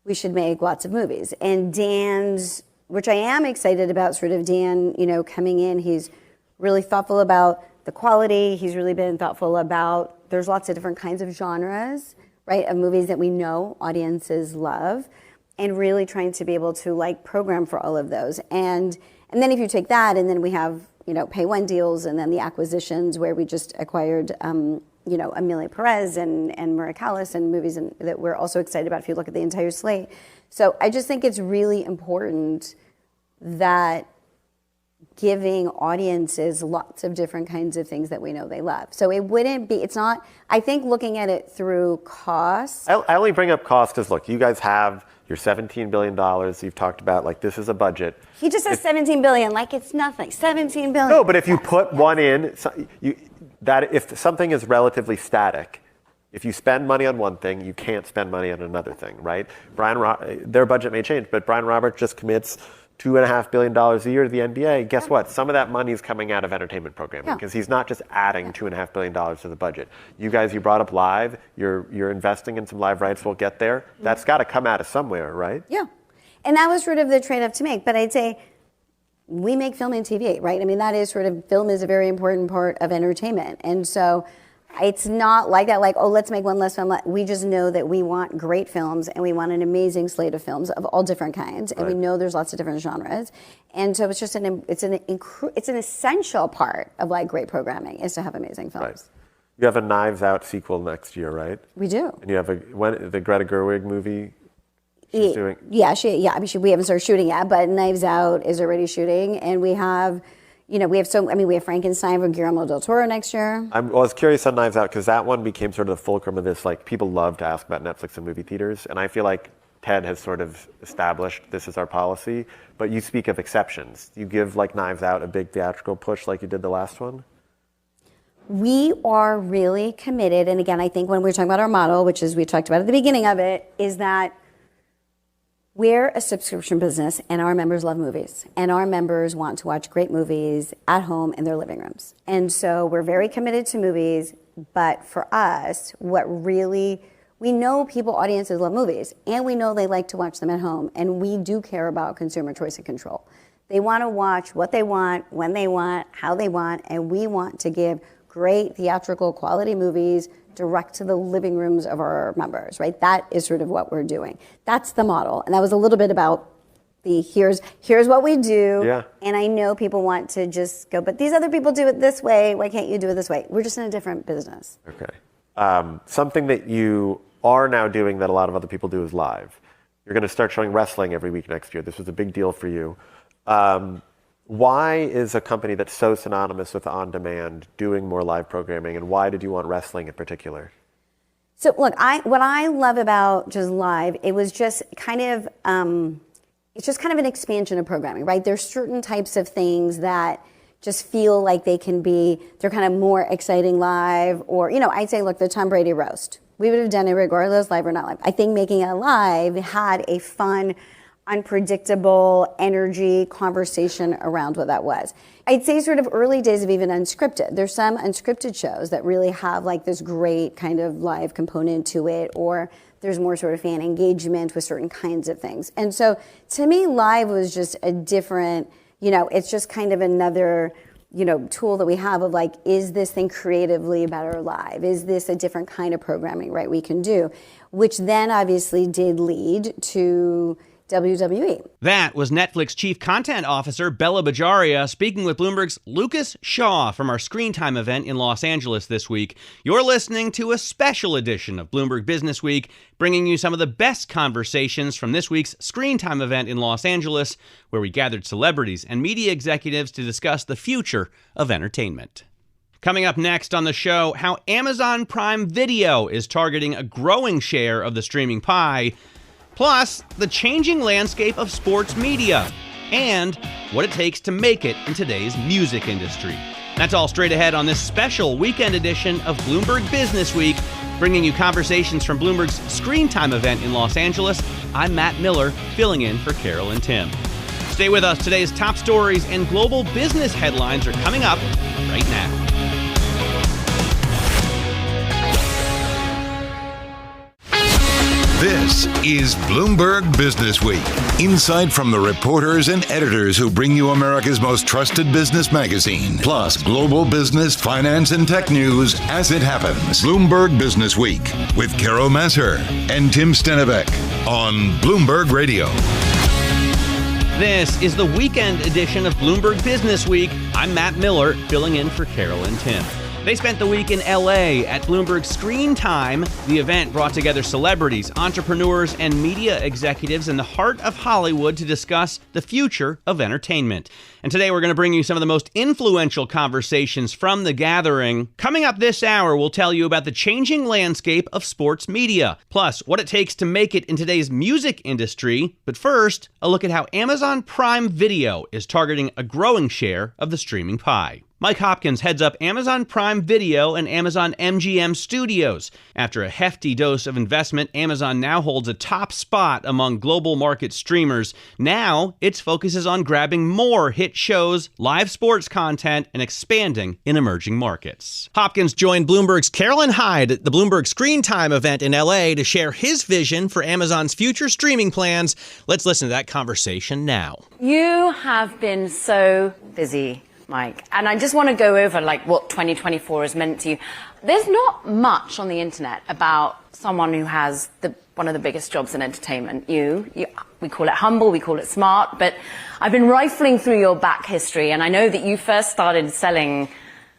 we should make lots of movies. And Dan's, which I am excited about, sort of Dan, coming in, he's really thoughtful about the quality. He's really been thoughtful about, there's lots of different kinds of genres, right, of movies that we know audiences love, and really trying to be able to like program for all of those. And then if you take that, and then we have, pay one deals, and then the acquisitions where we just acquired, Amelia Perez and Maria Callas, and movies that we're also excited about if you look at the entire slate. So I just think it's really important that giving audiences lots of different kinds of things that we know they love. So I think looking at it through cost. I only bring up cost because, look, you guys have your $17 billion. You've talked about, like, this is a budget. He just says $17 billion, like it's nothing. $17 billion. No, but if you put one in, if something is relatively static, If you spend money on one thing, you can't spend money on another thing, right? Their budget may change, but Brian Roberts just commits $2.5 billion a year to the NBA. Guess what? Some of that money is coming out of entertainment programming because he's not just adding $2.5 billion to the budget. You guys, you brought up live. You're investing in some live rights. We'll get there. That's got to come out of somewhere, right? Yeah. And that was sort of the trade-off to make. But I'd say we make film and TV, right? I mean, that is sort of, film is a very important part of entertainment. And so it's not like that, like, oh, let's make one less film. We just know that we want great films and we want an amazing slate of films of all different kinds. And we know there's lots of different genres. And so it's just it's an essential part of like great programming is to have amazing films. Right. You have a Knives Out sequel next year, right? We do. And you have the Greta Gerwig movie. I mean, we haven't started shooting yet, but Knives Out is already shooting, and we have Frankenstein from Guillermo del Toro next year. I was curious on Knives Out because that one became sort of the fulcrum of this. Like, people love to ask about Netflix and movie theaters, and I feel like Ted has sort of established this is our policy. But you speak of exceptions. You give like Knives Out a big theatrical push, like you did the last one. We are really committed, and again, I think when we're talking about our model, which is we talked about at the beginning of it, is that we're a subscription business, and our members love movies, and our members want to watch great movies at home in their living rooms. And so we're very committed to movies, but for us, we know audiences love movies, and we know they like to watch them at home, and we do care about consumer choice and control. They want to watch what they want, when they want, how they want, and we want to give great theatrical quality movies direct to the living rooms of our members, right? That is sort of what we're doing. That's the model. And that was a little bit about here's what we do. Yeah. And I know people want to just go, but these other people do it this way. Why can't you do it this way? We're just in a different business. Okay. Something that you are now doing that a lot of other people do is live. You're going to start showing wrestling every week next year. This was a big deal for you. Why is a company that's so synonymous with on-demand doing more live programming, and why did you want wrestling in particular? So look, what I love about just live, it was just kind of, it's just kind of an expansion of programming, right? There's certain types of things that just feel like they're kind of more exciting live, or, I'd say, look, the Tom Brady roast. We would have done it regardless, live or not live. I think making it live had a fun, unpredictable energy conversation around what that was. I'd say sort of early days of even unscripted. There's some unscripted shows that really have like this great kind of live component to it, or there's more sort of fan engagement with certain kinds of things. And so to me, live was just a different, it's just kind of another, tool that we have of like, is this thing creatively better live? Is this a different kind of programming, right, we can do? Which then obviously did lead to WWE. That was Netflix Chief Content Officer Bela Bajaria speaking with Bloomberg's Lucas Shaw from our Screentime event in Los Angeles this week. You're listening to a special edition of Bloomberg Businessweek, bringing you some of the best conversations from this week's Screentime event in Los Angeles, where we gathered celebrities and media executives to discuss the future of entertainment. Coming up next on the show, how Amazon Prime Video is targeting a growing share of the streaming pie, plus the changing landscape of sports media, and what it takes to make it in today's music industry. That's all straight ahead on this special weekend edition of Bloomberg Businessweek, bringing you conversations from Bloomberg's Screentime event in Los Angeles. I'm Matt Miller, filling in for Carol and Tim. Stay with us. Today's top stories and global business headlines are coming up right now. This is Bloomberg Businessweek, insight from the reporters and editors who bring you America's most trusted business magazine, plus global business, finance, and tech news as it happens. Bloomberg Businessweek with Carol Massar and Tim Stenovec on Bloomberg Radio. This is the weekend edition of Bloomberg Businessweek. I'm Matt Miller, filling in for Carol and Tim. They spent the week in LA at Bloomberg Screentime. The event brought together celebrities, entrepreneurs, and media executives in the heart of Hollywood to discuss the future of entertainment. And today we're going to bring you some of the most influential conversations from the gathering. Coming up this hour, we'll tell you about the changing landscape of sports media, plus what it takes to make it in today's music industry. But first, a look at how Amazon Prime Video is targeting a growing share of the streaming pie. Mike Hopkins heads up Amazon Prime Video and Amazon MGM Studios. After a hefty dose of investment, Amazon now holds a top spot among global market streamers. Now, its focus is on grabbing more hit shows, live sports content, and expanding in emerging markets. Hopkins joined Bloomberg's Carolyn Hyde at the Bloomberg Screentime event in LA to share his vision for Amazon's future streaming plans. Let's listen to that conversation now. You have been so busy, Mike, and I just want to go over what 2024 has meant to you. There's not much on the internet about someone who has one of the biggest jobs in entertainment. We call it humble, we call it smart, but I've been rifling through your back history, and I know that you first started selling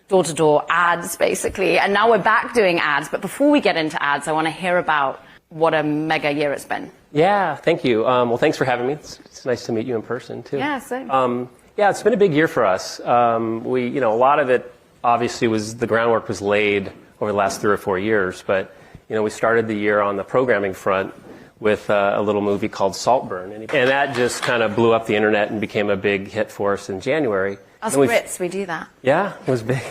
door-to-door ads, basically, and now we're back doing ads. But before we get into ads, I want to hear about what a mega year it's been. Yeah, thank you. Well, thanks for having me. It's nice to meet you in person, too. Yeah, same. Yeah, it's been a big year for us. A lot of it obviously the groundwork was laid over the last 3 or 4 years, but, we started the year on the programming front with a little movie called Saltburn, and that just kind of blew up the internet and became a big hit for us in January. Us Brits, we do that. Yeah, it was big.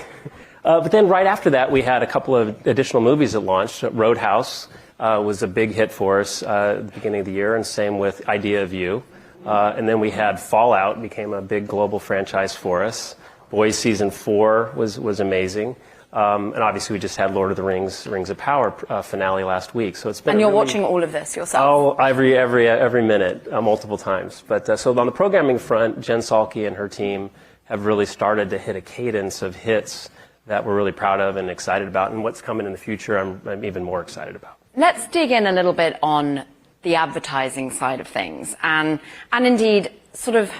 But then right after that, we had a couple of additional movies that launched. Roadhouse was a big hit for us at the beginning of the year, and same with Idea of You. And then we had Fallout, became a big global franchise for us. Boys Season 4 was amazing. And obviously we just had Lord of the Rings, Rings of Power finale last week. So it's been. And you're watching all of this yourself? Oh, every minute, multiple times. But so on the programming front, Jen Salke and her team have really started to hit a cadence of hits that we're really proud of and excited about. And what's coming in the future, I'm even more excited about. Let's dig in a little bit on the advertising side of things, and indeed, sort of,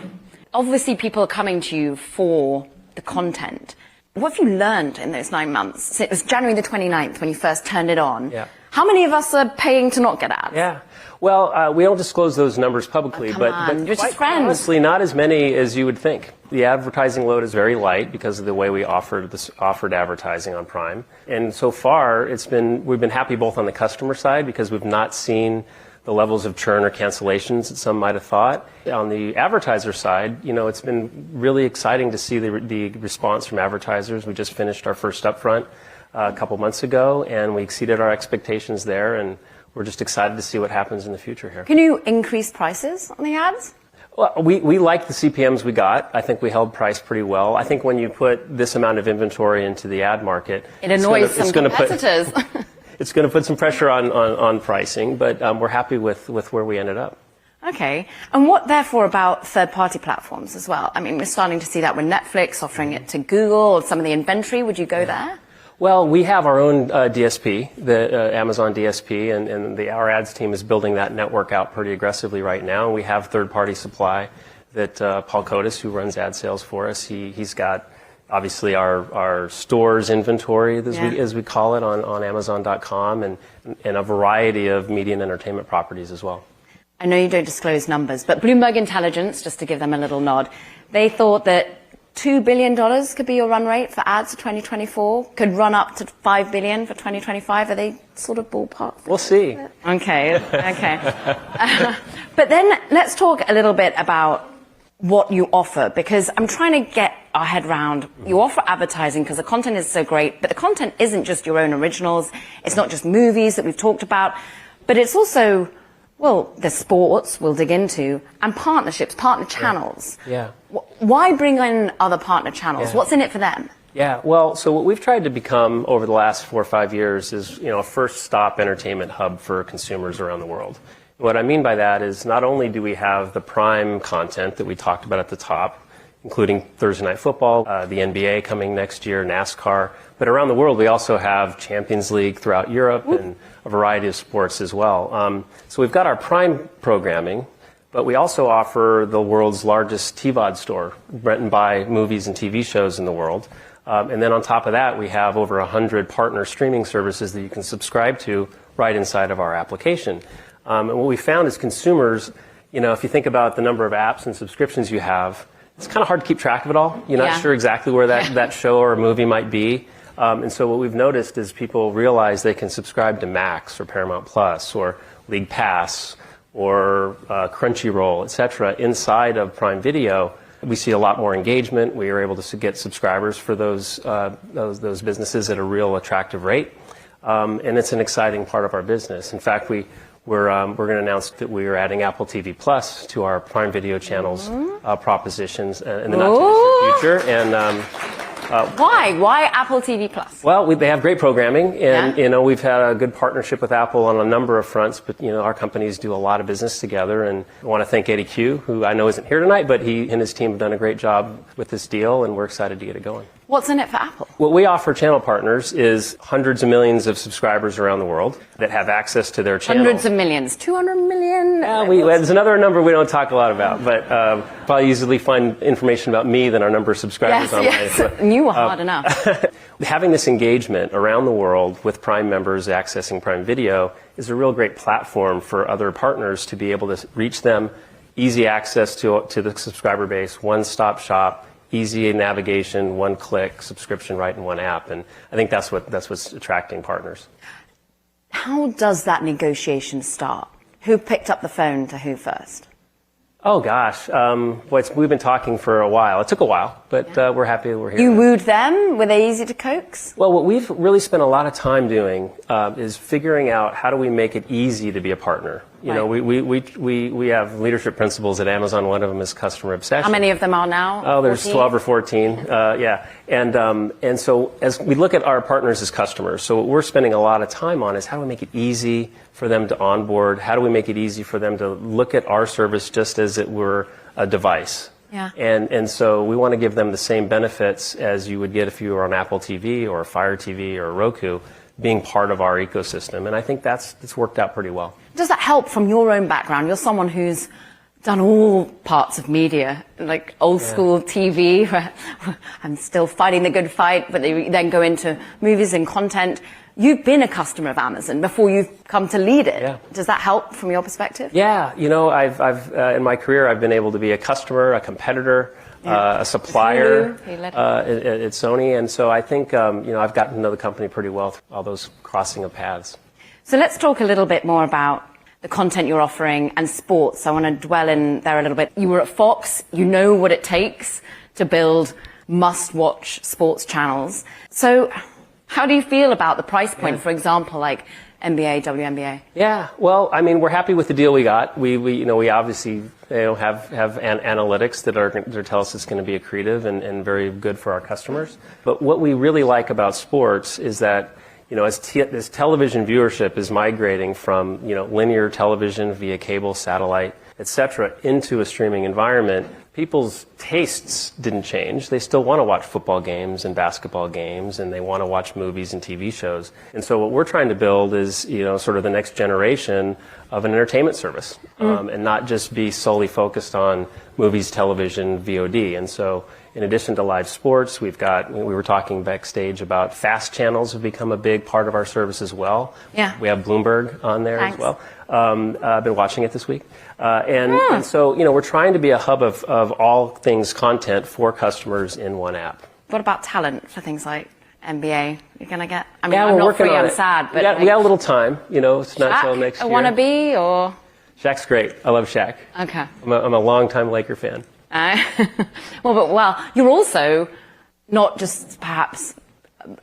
obviously people are coming to you for the content. What have you learned in those 9 months? It was January the 29th when you first turned it on. Yeah. How many of us are paying to not get ads? Yeah. Well, we don't disclose those numbers publicly, but quite honestly, not as many as you would think. The advertising load is very light because of the way we offered advertising on Prime. And so far, we've been happy both on the customer side because we've not seen the levels of churn or cancellations that some might have thought. On the advertiser side, it's been really exciting to see the response from advertisers. We just finished our first upfront a couple months ago, and we exceeded our expectations there, and we're just excited to see what happens in the future here. Can you increase prices on the ads? Well, we like the CPMs we got. I think we held price pretty well. I think when you put this amount of inventory into the ad market, it annoys some competitors. It's going to put some pressure on pricing, but we're happy with where we ended up. Okay. And what, therefore, about third-party platforms as well? I mean, we're starting to see that with Netflix offering it to Google or some of the inventory. Would you go there? Well, we have our own DSP, the Amazon DSP, and our ads team is building that network out pretty aggressively right now. We have third-party supply that Paul Kotis, who runs ad sales for us, he's got obviously our stores inventory, as we call it, on Amazon.com, and a variety of media and entertainment properties as well. I know you don't disclose numbers, but Bloomberg Intelligence, just to give them a little nod, they thought that $2 billion could be your run rate for ads for 2024, could run up to $5 billion for 2025. Are they sort of ballpark? We'll see. Okay. But then let's talk a little bit about what you offer, because I'm trying to get our head round. You offer advertising because the content is so great, but the content isn't just your own originals. It's not just movies that we've talked about, but it's also, the sports we'll dig into, and partnerships, partner channels. Yeah. Why bring in other partner channels? Yeah. What's in it for them? Yeah, well, so what we've tried to become over the last 4 or 5 years is, a first-stop entertainment hub for consumers around the world. What I mean by that is not only do we have the Prime content that we talked about at the top, including Thursday Night Football, the NBA coming next year, NASCAR, but around the world we also have Champions League throughout Europe and a variety of sports as well. So we've got our Prime programming, but we also offer the world's largest TVOD store, rent and buy movies and TV shows in the world. And then on top of that, we have over 100 partner streaming services that you can subscribe to right inside of our application. And what we found is consumers, if you think about the number of apps and subscriptions you have, it's kind of hard to keep track of it all. You're not sure exactly where that show or movie might be. And so what we've noticed is people realize they can subscribe to Max or Paramount Plus or League Pass or Crunchyroll, et cetera, inside of Prime Video We see a lot more engagement. We are able to get subscribers for those businesses at a real attractive rate. And it's an exciting part of our business. In fact, we're going to announce that we are adding Apple TV Plus to our Prime Video channels propositions in the not-too-distant future. And Why Apple TV Plus? Well, they have great programming, and we've had a good partnership with Apple on a number of fronts. But our companies do a lot of business together, and I want to thank Eddie Q, who I know isn't here tonight, but he and his team have done a great job with this deal, and we're excited to get it going. What's in it for Apple? What we offer channel partners is hundreds of millions of subscribers around the world that have access to their channel. Hundreds of millions. 200 million? There's another number we don't talk a lot about, but probably easily find information about me than our number of subscribers online. Yes. You were hard enough. Having this engagement around the world with Prime members accessing Prime Video is a real great platform for other partners to be able to reach them, easy access to the subscriber base, one-stop shop, easy navigation, one click, subscription right in one app. And I think that's what's attracting partners. How does that negotiation start? Who picked up the phone to who first? Oh, gosh. We've been talking for a while. It took a while, but we're happy we're here. You wooed them? Were they easy to coax? Well, what we've really spent a lot of time doing is figuring out how do we make it easy to be a partner. We have leadership principles at Amazon. One of them is customer obsession. How many of them are now? Oh, there's 14? 12 or 14. And so as we look at our partners as customers, so what we're spending a lot of time on is how do we make it easy for them to onboard? How do we make it easy for them to look at our service just as it were a device? Yeah. And so we want to give them the same benefits as you would get if you were on Apple TV or Fire TV or Roku, being part of our ecosystem. And I think it's worked out pretty well. Does that help from your own background? You're someone who's done all parts of media, like old school TV, where I'm still fighting the good fight, but they then go into movies and content. You've been a customer of Amazon before you've come to lead it. Yeah. Does that help from your perspective? Yeah, I've in my career I've been able to be a customer, a competitor, a supplier at Sony, and so I think I've gotten to know the company pretty well through all those crossing of paths. So let's talk a little bit more about the content you're offering and sports. I want to dwell in there a little bit. You were at Fox. You know what it takes to build must-watch sports channels. So how do you feel about the price point, for example, like NBA, WNBA? Yeah, well, I mean, we're happy with the deal we got. We obviously have analytics that tell us it's going to be accretive and very good for our customers. But what we really like about sports is that as television viewership is migrating from linear television via cable, satellite, etc., into a streaming environment, people's tastes didn't change. They still want to watch football games and basketball games, and they want to watch movies and TV shows. And so what we're trying to build is sort of the next generation of an entertainment service, and not just be solely focused on movies, television, VOD. And so in addition to live sports, we were talking backstage about fast channels have become a big part of our service as well. Yeah. We have Bloomberg on there as well. I've been watching it this week. And so, we're trying to be a hub of all things content for customers in one app. What about talent for things like NBA? You're going to get, I'm we're not working free, on I'm it. sad, but we got a little time, it's not until next year. A wannabe or? Shaq's great. I love Shaq. Okay. I'm a longtime Laker fan. Well, you're also not just perhaps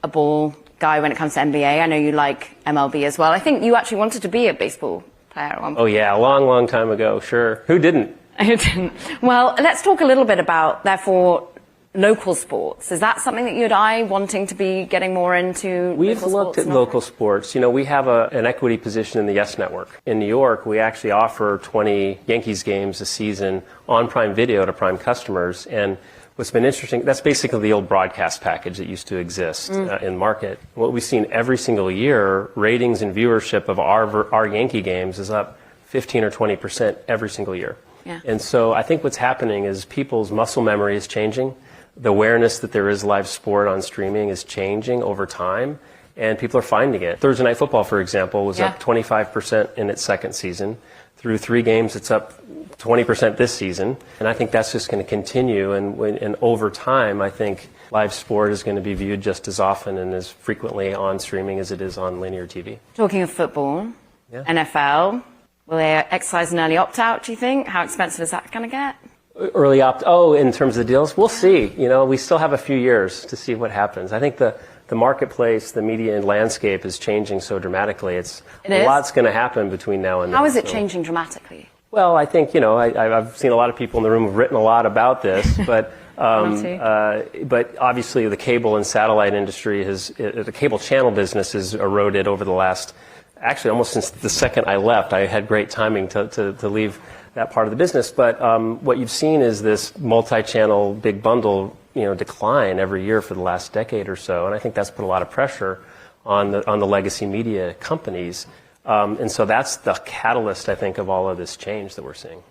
a ball guy when it comes to NBA. I know you like MLB as well. I think you actually wanted to be a baseball player at one point. Oh, yeah, a long, long time ago, sure. Who didn't? Who didn't? Well, let's talk a little bit about, therefore, local sports. Is that something that you and I wanting to be getting more into? We've looked at local sports. We have an equity position in the YES Network. In New York, we actually offer 20 Yankees games a season on Prime Video to Prime customers. And what's been interesting, that's basically the old broadcast package that used to exist in market. What we've seen every single year, ratings and viewership of our Yankee games is up 15 or 20% every single year. Yeah. And so I think what's happening is people's muscle memory is changing. The awareness that there is live sport on streaming is changing over time, and people are finding it. Thursday Night Football, for example, was up 25% in its second season. Through 3 games, it's up 20% this season, and I think that's just going to continue. And over time, I think live sport is going to be viewed just as often and as frequently on streaming as it is on linear TV. Talking of football, NFL, will they exercise an early opt-out, do you think? How expensive is that going to get? In terms of deals, we'll see. We still have a few years to see what happens. I think the marketplace, the media landscape is changing so dramatically. A lot's going to happen between now and then. How is it changing dramatically? Well, I think, I've seen a lot of people in the room have written a lot about this, but but obviously the cable and satellite industry the cable channel business has eroded over the last, actually almost since the second I left. I had great timing to leave that part of the business. But what you've seen is this multi-channel big bundle, decline every year for the last decade or so. And I think that's put a lot of pressure on the legacy media companies. And so that's the catalyst, I think, of all of this change that we're seeing.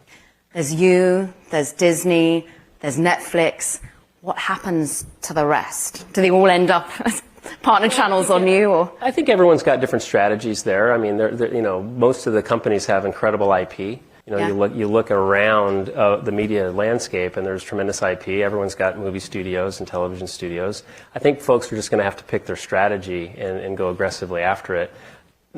There's Disney, there's Netflix. What happens to the rest? Do they all end up as partner channels on you? Or? I think everyone's got different strategies there. I mean, most of the companies have incredible IP. You look around the media landscape, and there's tremendous IP. Everyone's got movie studios and television studios. I think folks are just going to have to pick their strategy and go aggressively after it,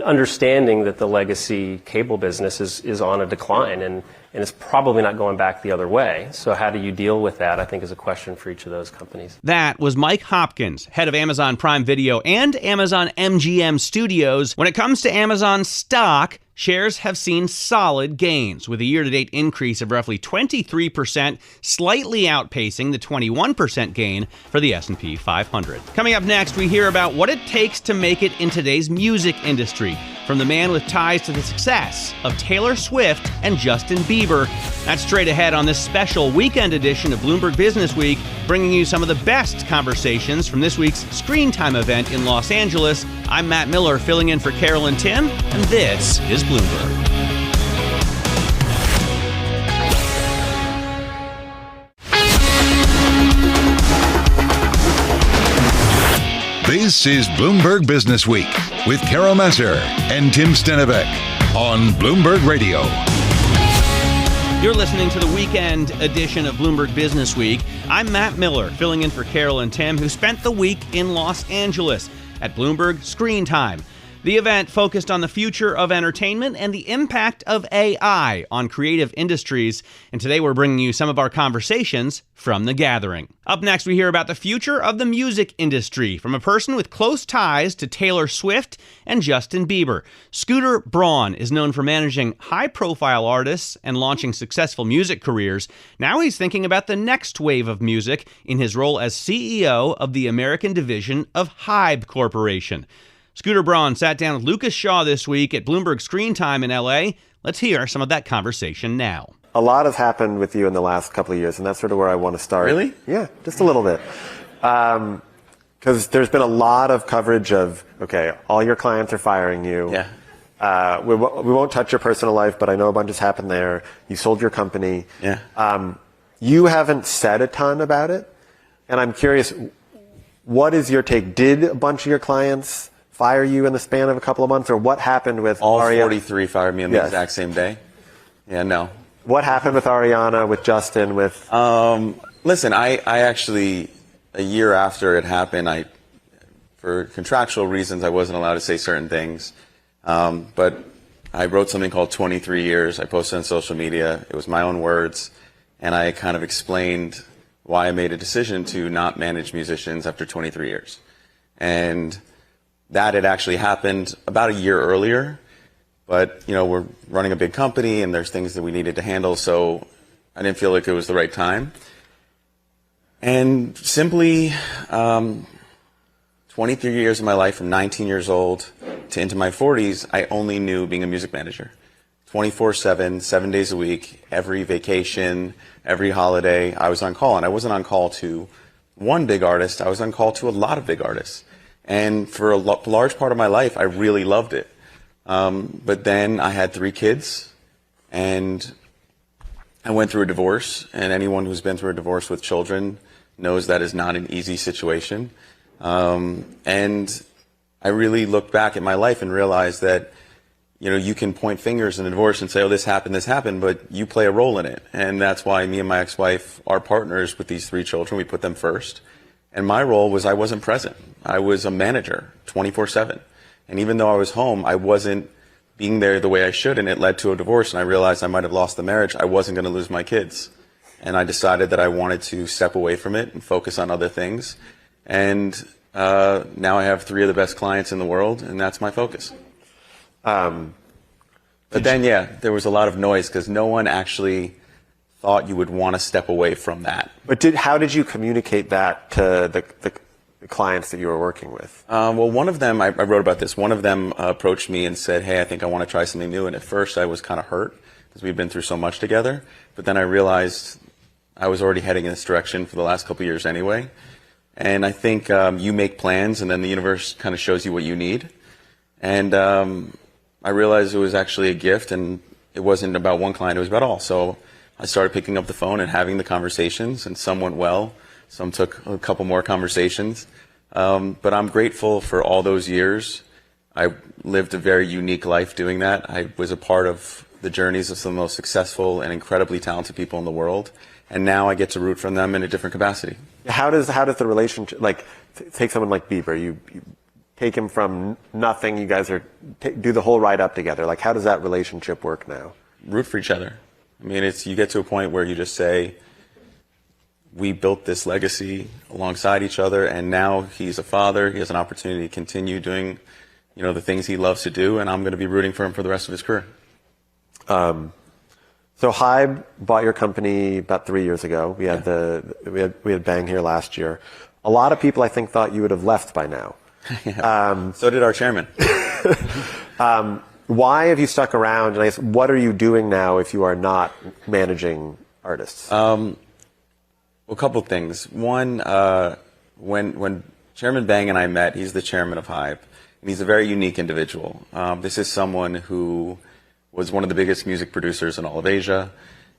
understanding that the legacy cable business is on a decline, and it's probably not going back the other way. So how do you deal with that, I think, is a question for each of those companies. That was Mike Hopkins, head of Amazon Prime Video and Amazon MGM Studios. When it comes to Amazon stock, shares have seen solid gains, with a year-to-date increase of roughly 23%, slightly outpacing the 21% gain for the S&P 500. Coming up next, we hear about what it takes to make it in today's music industry, from the man with ties to the success of Taylor Swift and Justin Bieber. That's straight ahead on this special weekend edition of Bloomberg Businessweek, bringing you some of the best conversations from this week's Screentime event in Los Angeles. I'm Matt Miller, filling in for Carol and Tim, and this is Bloomberg. This is Bloomberg Businessweek with Carol Massar and Tim Stenovec on Bloomberg Radio. You're listening to the weekend edition of Bloomberg Businessweek. I'm Matt Miller, filling in for Carol and Tim, who spent the week in Los Angeles at Bloomberg Screentime. The event focused on the future of entertainment and the impact of AI on creative industries. And today we're bringing you some of our conversations from the gathering. Up next, we hear about the future of the music industry from a person with close ties to Taylor Swift and Justin Bieber. Scooter Braun is known for managing high-profile artists and launching successful music careers. Now he's thinking about the next wave of music in his role as CEO of the American division of HYBE Corporation. Scooter Braun sat down with Lucas Shaw this week at Bloomberg Screentime in LA. Let's hear some of that conversation now. A lot has happened with you in the last couple of years, and that's sort of where I want to start. Really? Yeah, just a little bit. Because there's been a lot of coverage of, okay, all your clients are firing you. Yeah. We won't touch your personal life, but I know a bunch has happened there. You sold your company. Yeah. You haven't said a ton about it, and I'm curious, what is your take? Did a bunch of your clients fire you in the span of a couple of months, or what happened with all Ariana? 43 fired me on the exact same day. Yeah, no. What happened with Ariana, with Justin, with... Listen, I actually, a year after it happened, for contractual reasons, I wasn't allowed to say certain things. But I wrote something called 23 Years. I posted on social media. It was my own words. And I kind of explained why I made a decision to not manage musicians after 23 years. And that had actually happened about a year earlier, but we're running a big company and there's things that we needed to handle, so I didn't feel like it was the right time. And simply, 23 years of my life, from 19 years old to into my 40s, I only knew being a music manager. 24/7, 7 days a week, every vacation, every holiday, I was on call. And I wasn't on call to one big artist, I was on call to a lot of big artists. And for a large part of my life, I really loved it. But then I had 3 kids, and I went through a divorce. And anyone who's been through a divorce with children knows that is not an easy situation. And I really looked back at my life and realized that, you can point fingers in a divorce and say, oh, this happened, but you play a role in it. And that's why me and my ex-wife are partners with these 3 children. We put them first. And my role was I wasn't present. I was a manager 24/7. And even though I was home, I wasn't being there the way I should. And it led to a divorce. And I realized I might have lost the marriage. I wasn't going to lose my kids. and I decided that I wanted to step away from it and focus on other things. And now I have 3 of the best clients in the world, and that's my focus. But then, yeah, there was a lot of noise because no one actually thought you would want to step away from that. But how did you communicate that to the clients that you were working with? Well, one of them, I wrote about this, one of them approached me and said, hey, I think I want to try something new. And at first I was kind of hurt because we'd been through so much together. But then I realized I was already heading in this direction for the last couple of years anyway. And I think you make plans and then the universe kind of shows you what you need. And I realized it was actually a gift, and it wasn't about one client, it was about all. So I started picking up the phone and having the conversations, and some went well. Some took a couple more conversations. But I'm grateful for all those years. I lived a very unique life doing that. I was a part of the journeys of some of the most successful and incredibly talented people in the world. And now I get to root for them in a different capacity. How does the relationship, like, take someone like Bieber, you take him from nothing, you guys do the whole ride up together. Like, how does that relationship work now? Root for each other. I mean, you get to a point where you just say, we built this legacy alongside each other, and now he's a father. He has an opportunity to continue doing, the things he loves to do, and I'm going to be rooting for him for the rest of his career. So HYBE bought your company about 3 years ago. We had we had Bang here last year. A lot of people, I think, thought you would have left by now. So did our chairman. Why have you stuck around? And I guess, what are you doing now if you are not managing artists? Well, a couple of things. One, when Chairman Bang and I met, he's the chairman of HYBE, and he's a very unique individual. This is someone who was one of the biggest music producers in all of Asia,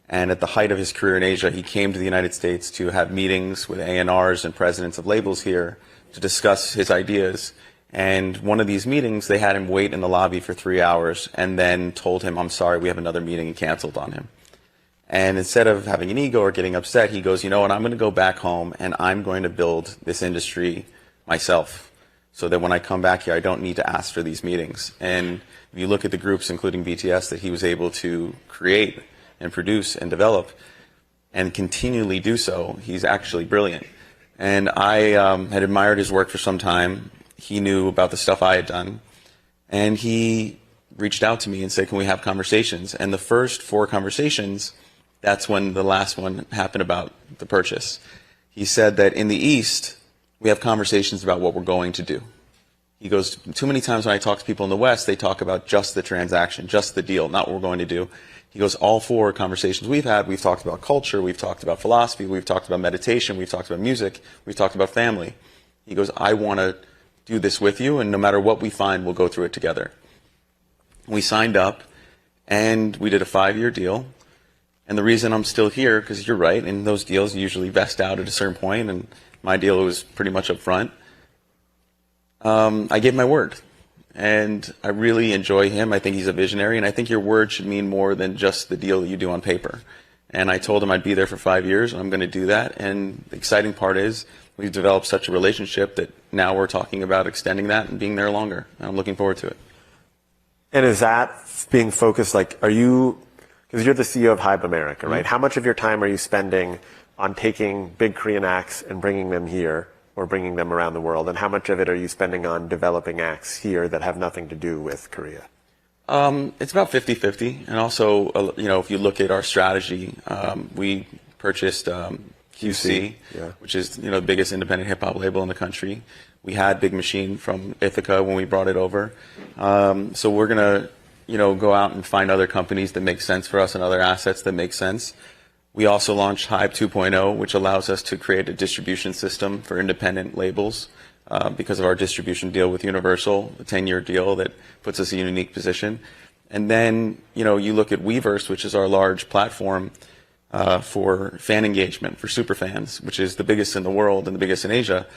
and at the height of his career in Asia, he came to the United States to have meetings with A&Rs and presidents of labels here to discuss his ideas. And one of these meetings, they had him wait in the lobby for 3 hours and then told him, I'm sorry, we have another meeting, and canceled on him. And instead of having an ego or getting upset, he goes, you know what, I'm going to go back home and I'm going to build this industry myself so that when I come back here, I don't need to ask for these meetings. And if you look at the groups, including BTS, that he was able to create and produce and develop and continually do so, he's actually brilliant. And I had admired his work for some time. He knew about the stuff I had done. And he reached out to me and said, can we have conversations? And the first 4 conversations, that's when the last one happened about the purchase. He said that in the East, we have conversations about what we're going to do. He goes, too many times when I talk to people in the West, they talk about just the transaction, just the deal, not what we're going to do. He goes, all 4 conversations we've had, we've talked about culture, we've talked about philosophy, we've talked about meditation, we've talked about music, we've talked about family. He goes, I want to do this with you, and no matter what we find, we'll go through it together. We signed up, and we did a 5-year deal. And the reason I'm still here, because you're right, and those deals usually vest out at a certain point, and my deal was pretty much up front. I gave my word. And I really enjoy him. I think he's a visionary, and I think your word should mean more than just the deal that you do on paper. And I told him I'd be there for 5 years, and I'm going to do that. And the exciting part is we've developed such a relationship that now we're talking about extending that and being there longer. And I'm looking forward to it. And is that being focused, like, are you, because you're the CEO of HYBE America, right? Mm-hmm. How much of your time are you spending on taking big Korean acts and bringing them here, or bringing them around the world? And how much of it are you spending on developing acts here that have nothing to do with Korea? It's about 50-50. And also, if you look at our strategy, we purchased QC, which is, the biggest independent hip-hop label in the country. We had Big Machine from Ithaca when we brought it over. So we're going to, go out and find other companies that make sense for us and other assets that make sense. We also launched HYBE 2.0, which allows us to create a distribution system for independent labels because of our distribution deal with Universal, a 10-year deal that puts us in a unique position. And then, you look at Weverse, which is our large platform for fan engagement, for superfans, which is the biggest in the world and the biggest in Asia.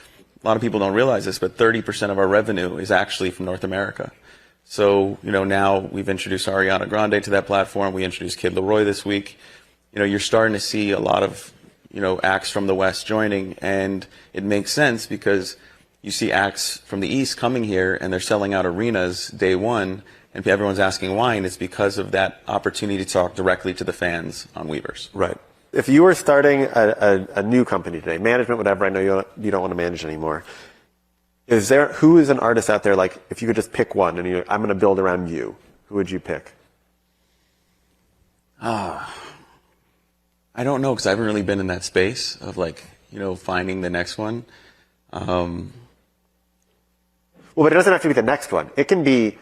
A lot of people don't realize this, but 30% of our revenue is actually from North America. So, now we've introduced Ariana Grande to that platform. We introduced Kid Laroi this week. You're starting to see a lot of, acts from the West joining, and it makes sense because you see acts from the East coming here and they're selling out arenas day one, and everyone's asking why, and it's because of that opportunity to talk directly to the fans on Weverse. Right. If you were starting a new company today, management, whatever, I know you don't want to manage anymore. Who is an artist out there, like, if you could just pick one and I'm going to build around you, who would you pick? I don't know, because I haven't really been in that space of, like, finding the next one. Well, but it doesn't have to be the next one. It can be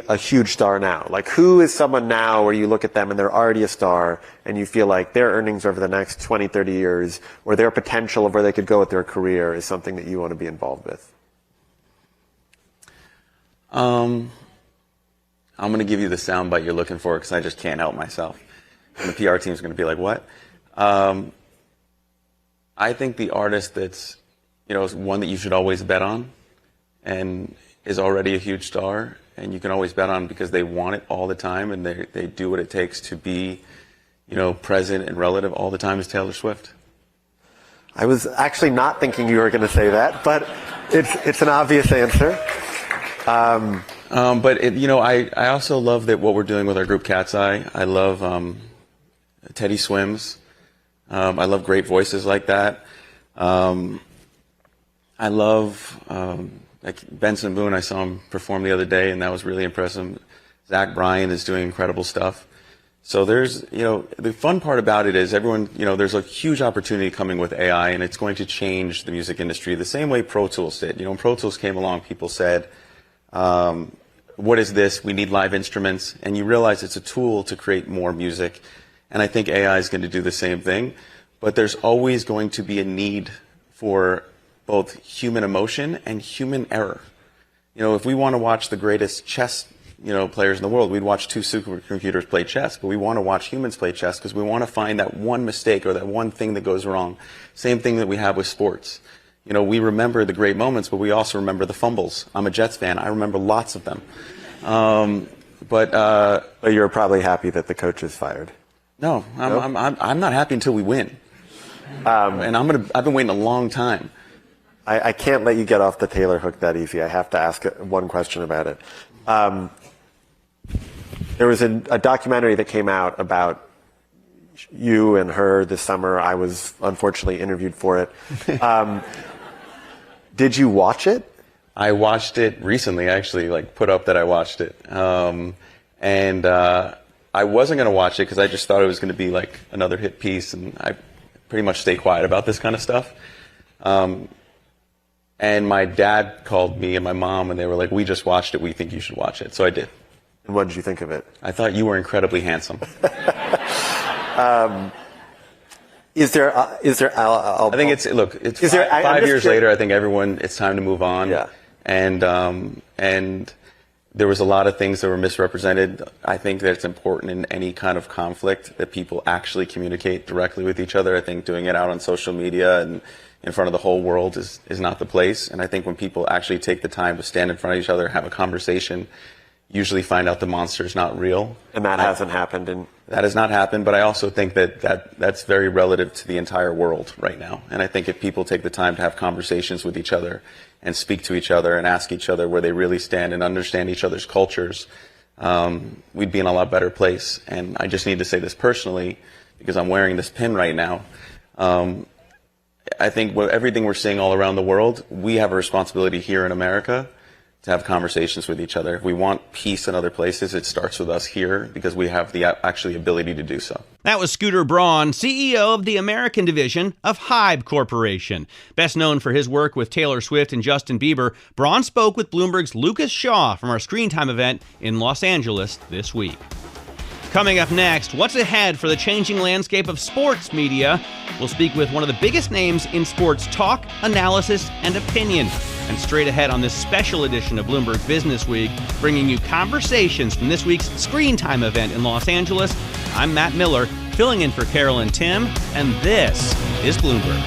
a huge star now. Like, who is someone now where you look at them and they're already a star and you feel like their earnings over the next 20, 30 years or their potential of where they could go with their career is something that you want to be involved with? I'm going to give you the soundbite you're looking for because I just can't help myself. And the PR team's going to be like, what? I think the artist that's, is one that you should always bet on and is already a huge star, and you can always bet on because they want it all the time and they do what it takes to be, present and relative all the time, is Taylor Swift. I was actually not thinking you were going to say that, but it's an obvious answer. But I also love that what we're doing with our group Cat's Eye. I love Teddy Swims. I love great voices like that. I love like Benson Boone. I saw him perform the other day, and that was really impressive. Zach Bryan is doing incredible stuff. So there's, the fun part about it is everyone, there's a huge opportunity coming with AI, and it's going to change the music industry the same way Pro Tools did. When Pro Tools came along, people said, what is this? We need live instruments. And you realize it's a tool to create more music. And I think AI is going to do the same thing. But there's always going to be a need for both human emotion and human error. If we want to watch the greatest chess, players in the world, we'd watch two supercomputers play chess, but we want to watch humans play chess because we want to find that one mistake or that one thing that goes wrong. Same thing that we have with sports. We remember the great moments, but we also remember the fumbles. I'm a Jets fan. I remember lots of them. But you're probably happy that the coach is fired. No, I'm not happy until we win. And I've been waiting a long time. I can't let you get off the Taylor hook that easy. I have to ask one question about it. There was a documentary that came out about you and her this summer. I was unfortunately interviewed for it. Did you watch it? I watched it recently, actually, put up that I watched it. And I wasn't going to watch it because I just thought it was going to be like another hit piece, and I pretty much stay quiet about this kind of stuff. And my dad called me and my mom, and they were like, we just watched it. We think you should watch it. So I did. And what did you think of it? I thought you were incredibly handsome. Is there? I think it's 5 years later. I think it's time to move on. Yeah. And there was a lot of things that were misrepresented. I think that it's important in any kind of conflict that people actually communicate directly with each other. I think doing it out on social media and in front of the whole world is not the place. And I think when people actually take the time to stand in front of each other, have a conversation, usually find out the monster is not real. And that hasn't happened. That has not happened, but I also think that's very relative to the entire world right now. And I think if people take the time to have conversations with each other and speak to each other and ask each other where they really stand and understand each other's cultures, we'd be in a lot better place. And I just need to say this personally, because I'm wearing this pin right now. I think everything we're seeing all around the world, we have a responsibility here in America to have conversations with each other. If we want peace in other places, it starts with us here because we have the actually ability to do so. That was Scooter Braun, CEO of the American division of HYBE Corporation. Best known for his work with Taylor Swift and Justin Bieber, Braun spoke with Bloomberg's Lucas Shaw from our Screentime event in Los Angeles this week. Coming up next, what's ahead for the changing landscape of sports media? We'll speak with one of the biggest names in sports talk, analysis, and opinion. And straight ahead on this special edition of Bloomberg Businessweek, bringing you conversations from this week's Screentime event in Los Angeles, I'm Matt Miller, filling in for Carol and Tim, and this is Bloomberg.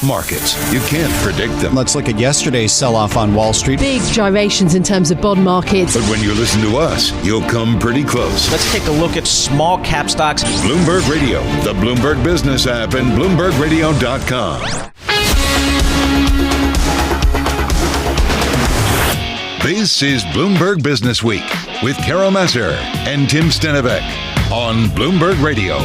Markets. You can't predict them. Let's look at yesterday's sell-off on Wall Street. Big gyrations in terms of bond markets. But when you listen to us, you'll come pretty close. Let's take a look at small cap stocks. Bloomberg Radio, the Bloomberg Business app, and BloombergRadio.com. This is Bloomberg Businessweek. with Carol Massar and Tim Stenovec on Bloomberg Radio.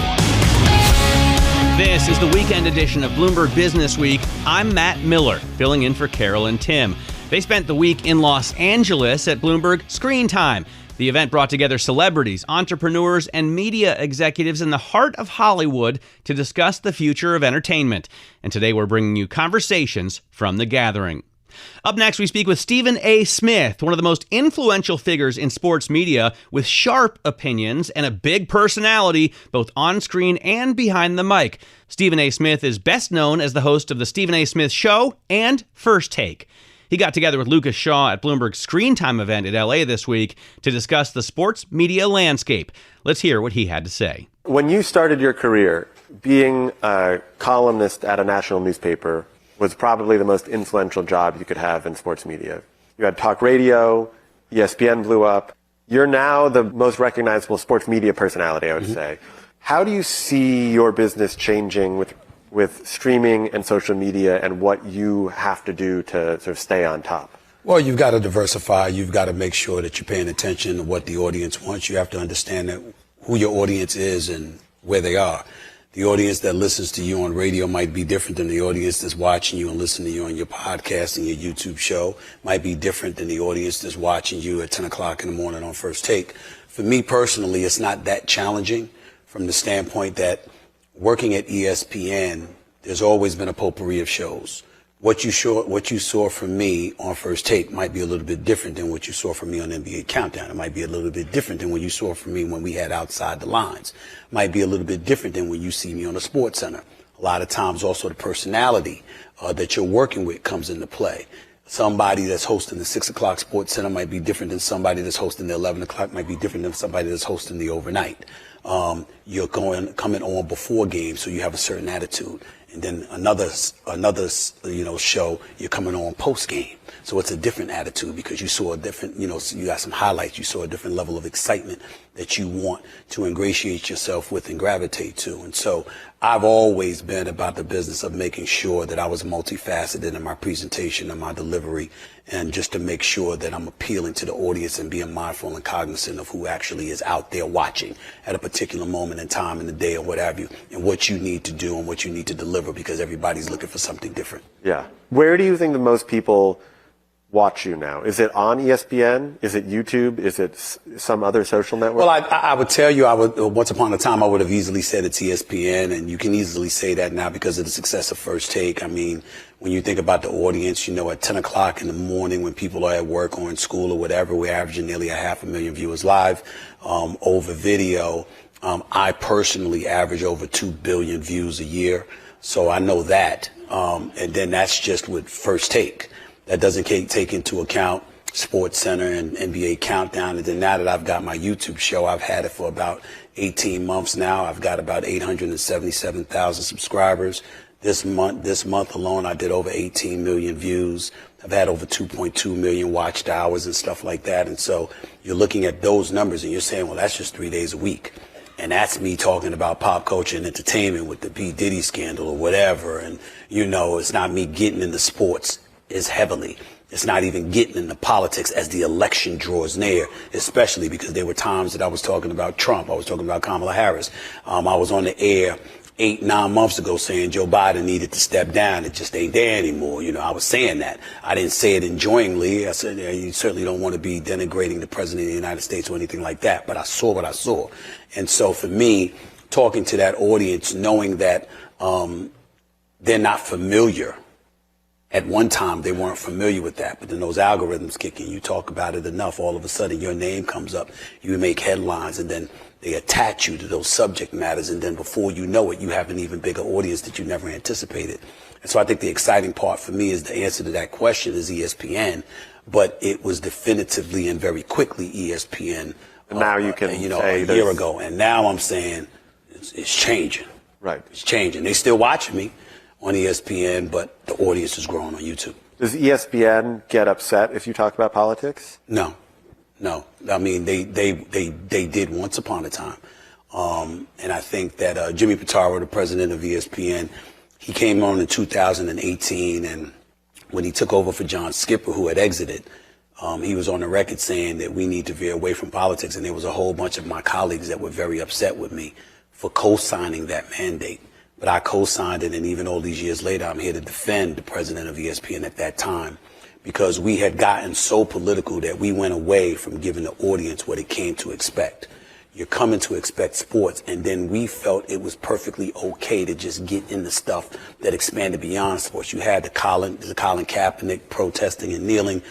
This is the weekend edition of Bloomberg Businessweek. I'm Matt Miller, filling in for Carol and Tim. They spent the week in Los Angeles at Bloomberg Screentime. The event brought together celebrities, entrepreneurs, and media executives in the heart of Hollywood to discuss the future of entertainment. And today we're bringing you conversations from the gathering. Up next, we speak with Stephen A. Smith, one of the most influential figures in sports media, with sharp opinions and a big personality, both on screen and behind the mic. Stephen A. Smith is best known as the host of The Stephen A. Smith Show and First Take. He got together with Lucas Shaw at Bloomberg's Screentime event in LA this week to discuss the sports media landscape. Let's hear what he had to say. When you started your career, being a columnist at a national newspaper was probably the most influential job you could have in sports media. You had talk radio, ESPN blew up. You're now the most recognizable sports media personality, I would say. How do you see your business changing with streaming and social media and what you have to do to sort of stay on top? Well, you've got to diversify. You've got to make sure that you're paying attention to what the audience wants. You have to understand that who your audience is and where they are. The audience that listens to you on radio might be different than the audience that's watching you and listening to you on your podcast and your YouTube show. Might be different than the audience that's watching you at 10 o'clock in the morning on First Take. For me personally, it's not that challenging from the standpoint that working at ESPN, there's always been a potpourri of shows. What you saw from me on First Take might be a little bit different than what you saw from me on NBA Countdown. It might be a little bit different than what you saw from me when we had Outside the Lines. It might be a little bit different than when you see me on a Sports Center. A lot of times also the personality that you're working with comes into play. Somebody that's hosting the 6 o'clock Sports Center might be different than somebody that's hosting the 11 o'clock, might be different than somebody that's hosting the overnight. You're coming on before games, so you have a certain attitude. And then another show, you're coming on post game. So it's a different attitude because you saw a different, so you got some highlights. You saw a different level of excitement that you want to ingratiate yourself with and gravitate to. And so I've always been about the business of making sure that I was multifaceted in my presentation and my delivery, and just to make sure that I'm appealing to the audience and being mindful and cognizant of who actually is out there watching at a particular moment in time in the day or what have you, and what you need to do and what you need to deliver, because everybody's looking for something different. Yeah. Where do you think the most people watch you now? Is it on ESPN? Is it YouTube? Is it some other social network? Well, I would tell you, once upon a time, I would have easily said it's ESPN, and you can easily say that now because of the success of First Take. I mean, when you think about the audience, at 10 o'clock in the morning when people are at work or in school or whatever, we're averaging nearly 500,000 viewers live over video. I personally average over 2 billion views a year, so I know that. And then that's just with First Take. That doesn't take into account Sports Center and NBA Countdown. And then now that I've got my YouTube show, I've had it for about 18 months now. I've got about 877,000 subscribers. This month alone, I did over 18 million views. I've had over 2.2 million watched hours and stuff like that. And so you're looking at those numbers and you're saying, well, that's just 3 days a week. And that's me talking about pop culture and entertainment with the P. Diddy scandal or whatever. And, it's not me getting into sports as heavily. It's not even getting into politics as the election draws near, especially because there were times that I was talking about Trump. I was talking about Kamala Harris. I was on the air 8-9 months ago saying Joe Biden needed to step down. It just ain't there anymore. I was saying that. I didn't say it enjoyingly. I said, you certainly don't want to be denigrating the president of the United States or anything like that. But I saw what I saw. And so for me, talking to that audience, knowing that they're not familiar. At one time, they weren't familiar with that, but then those algorithms kick in. You talk about it enough, all of a sudden your name comes up, you make headlines, and then they attach you to those subject matters, and then before you know it, you have an even bigger audience that you never anticipated. And so I think the exciting part for me is the answer to that question is ESPN, but it was definitively and very quickly ESPN. And now you can say a year ago, and now I'm saying it's changing. Right. It's changing. They still watching me on ESPN, but the audience is growing on YouTube. Does ESPN get upset if you talk about politics? No. I mean, they did once upon a time. And I think that Jimmy Pitaro, the president of ESPN, he came on in 2018, and when he took over for John Skipper, who had exited, He was on the record saying that we need to veer away from politics, and there was a whole bunch of my colleagues that were very upset with me for co-signing that mandate. But I co-signed it, and even all these years later, I'm here to defend the president of ESPN at that time, because we had gotten so political that we went away from giving the audience what it came to expect. You're coming to expect sports, and then we felt it was perfectly okay to just get in the stuff that expanded beyond sports. You had the Colin Kaepernick protesting and kneeling.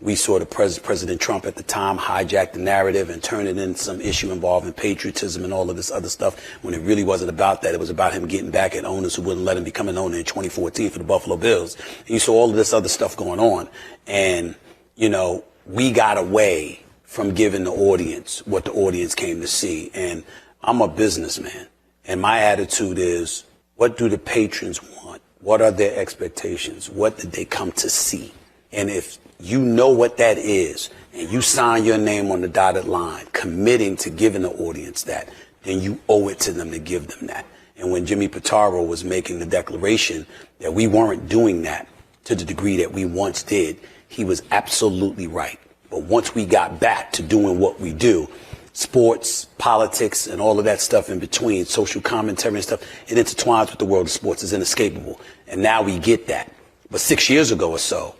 We saw the President Trump at the time hijack the narrative and turn it into some issue involving patriotism and all of this other stuff, when it really wasn't about that. It was about him getting back at owners who wouldn't let him become an owner in 2014 for the Buffalo Bills. And you saw all of this other stuff going on. And, you know, we got away from giving the audience what the audience came to see. And I'm a businessman, and my attitude is, what do the patrons want? What are their expectations? What did they come to see? And if you know what that is, and you sign your name on the dotted line, committing to giving the audience that, then you owe it to them to give them that. And when Jimmy Pitaro was making the declaration that we weren't doing that to the degree that we once did, he was absolutely right. But once we got back to doing what we do, sports, politics, and all of that stuff in between, social commentary and stuff, it intertwines with the world of sports. It's inescapable. And now we get that. But 6 years ago or so,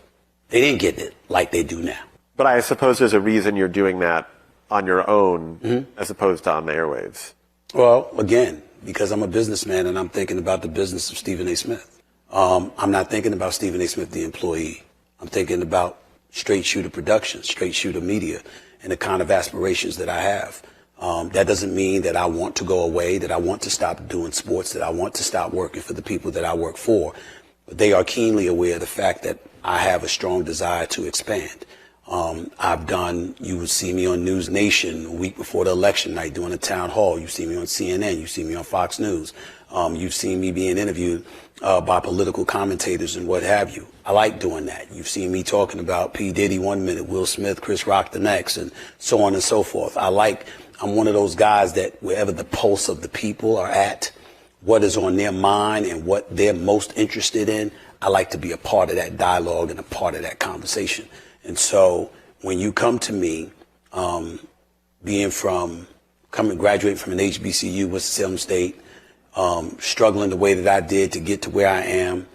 they didn't get it like they do now. But I suppose there's a reason you're doing that on your own as opposed to on the airwaves. Well, again, because I'm a businessman and I'm thinking about the business of Stephen A. Smith. I'm not thinking about Stephen A. Smith, the employee. I'm thinking about Straight Shooter Productions, Straight Shooter Media, and the kind of aspirations that I have. That doesn't mean that I want to go away, that I want to stop doing sports, that I want to stop working for the people that I work for. But they are keenly aware of the fact that I have a strong desire to expand. You would see me on News Nation a week before the election night doing a town hall. You see me on CNN. You see me on Fox News. You've seen me being interviewed by political commentators and what have you. I like doing that. You've seen me talking about P. Diddy one minute, Will Smith, Chris Rock the next, and so on and so forth. I'm one of those guys that wherever the pulse of the people are at, what is on their mind and what they're most interested in, I like to be a part of that dialogue and a part of that conversation. And so when you come to me, graduating from an HBCU, Winston-Salem State, struggling the way that I did to get to where I am,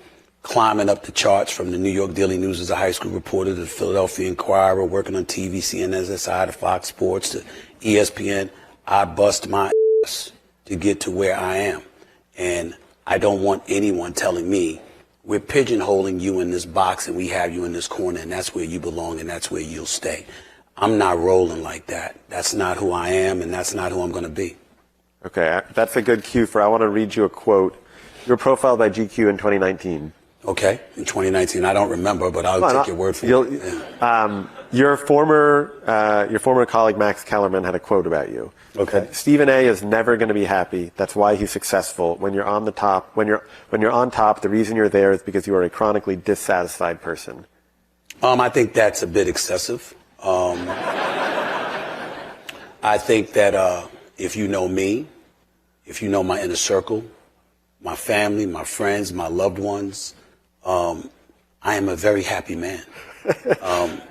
climbing up the charts from the New York Daily News as a high school reporter to the Philadelphia Inquirer, working on TV, CNN, SSI, to Fox Sports, to ESPN, I bust my ass to get to where I am. And I don't want anyone telling me, we're pigeonholing you in this box and we have you in this corner and that's where you belong and that's where you'll stay. I'm not rolling like that. That's not who I am and that's not who I'm going to be. Okay, that's a good cue I want to read you a quote. You were profiled by GQ in 2019. Okay, in 2019. I don't remember, but I'll take your word for it. Yeah. Your former colleague Max Kellerman had a quote about you. Okay. Stephen A. is never going to be happy. That's why he's successful. When you're on the top, when you're on top, the reason you're there is because you are a chronically dissatisfied person. I think that's a bit excessive. I think that if you know me, if you know my inner circle, my family, my friends, my loved ones, I am a very happy man.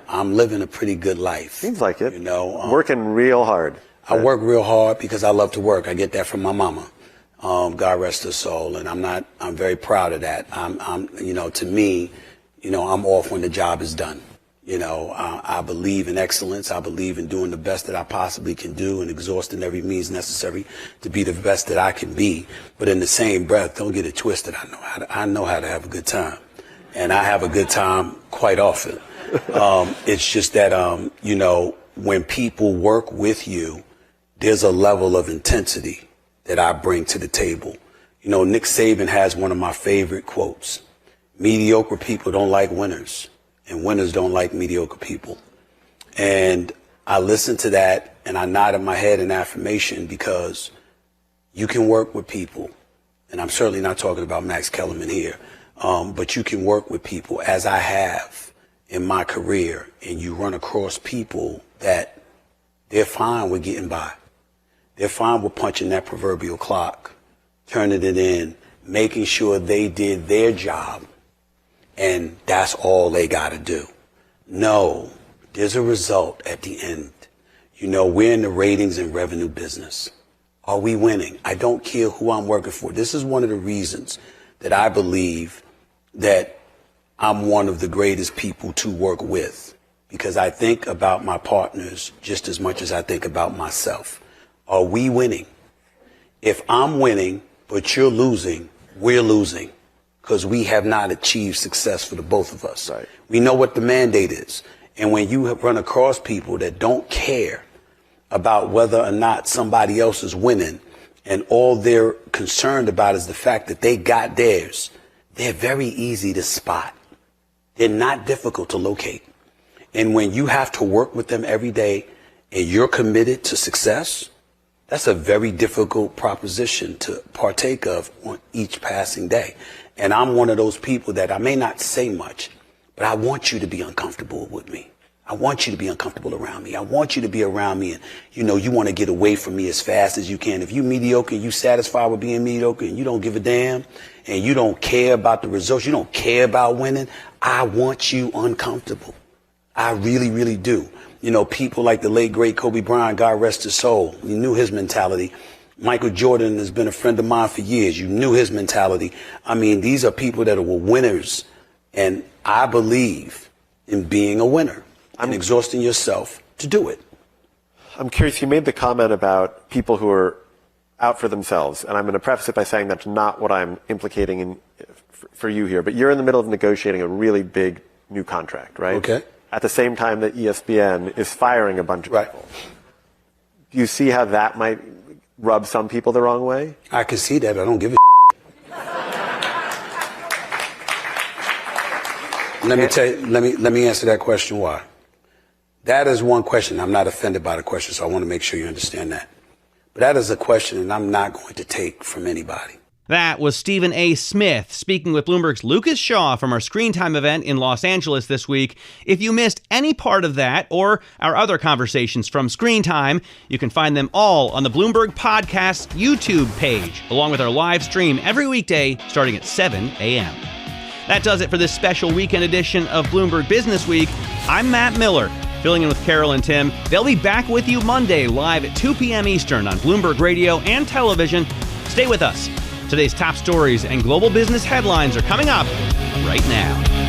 I'm living a pretty good life. Seems like it. You know, working real hard. I work real hard because I love to work. I get that from my mama. God rest her soul. And I'm very proud of that. To me, I'm off when the job is done. I believe in excellence. I believe in doing the best that I possibly can do and exhausting every means necessary to be the best that I can be. But in the same breath, don't get it twisted. I know how to have a good time. And I have a good time quite often. It's just that, when people work with you, there's a level of intensity that I bring to the table. Nick Saban has one of my favorite quotes. Mediocre people don't like winners, and winners don't like mediocre people. And I listened to that and I nodded my head in affirmation, because you can work with people, and I'm certainly not talking about Max Kellerman here, but you can work with people, as I have in my career, and you run across people that they're fine with getting by. They're fine with punching that proverbial clock, turning it in, making sure they did their job, and that's all they got to do. No, There's a result at the end. You know, we're in the ratings and revenue business. Are we winning? I don't care who I'm working for. This is one of the reasons that I believe that I'm one of the greatest people to work with, because I think about my partners just as much as I think about myself. Are we winning? If I'm winning, but you're losing, we're losing, because we have not achieved success for the both of us. Right. We know what the mandate is. And when you run across people that don't care about whether or not somebody else is winning, and all they're concerned about is the fact that they got theirs, they're very easy to spot. They're not difficult to locate. And when you have to work with them every day and you're committed to success, that's a very difficult proposition to partake of on each passing day. And I'm one of those people that I may not say much, but I want you to be uncomfortable with me. I want you to be uncomfortable around me. I want you to be around me and, you know, you want to get away from me as fast as you can. If you're mediocre and you satisfied with being mediocre and you don't give a damn and you don't care about the results, you don't care about winning, I want you uncomfortable. I really, really do. You know, people like the late, great Kobe Bryant, God rest his soul. You knew his mentality. Michael Jordan has been a friend of mine for years. You knew his mentality. I mean, these are people that were winners. And I believe in being a winner and exhausting yourself to do it. I'm curious, you made the comment about people who are out for themselves, and I'm going to preface it by saying that's not what I'm implicating for you here, but you're in the middle of negotiating a really big new contract, right? Okay. At the same time that ESPN is firing a bunch of people. Do you see how that might rub some people the wrong way? I can see that. I don't give a Let me tell you, let me answer that question why. That is one question. I'm not offended by the question, so I want to make sure you understand that. But that is a question that I'm not going to take from anybody. That was Stephen A. Smith speaking with Bloomberg's Lucas Shaw from our Screentime event in Los Angeles this week. If you missed any part of that or our other conversations from Screentime, you can find them all on the Bloomberg Podcast YouTube page, along with our live stream every weekday starting at 7 a.m. That does it for this special weekend edition of Bloomberg Businessweek. I'm Matt Miller, filling in with Carol and Tim. They'll be back with you Monday live at 2 p.m. Eastern on Bloomberg Radio and television. Stay with us. Today's top stories and global business headlines are coming up right now.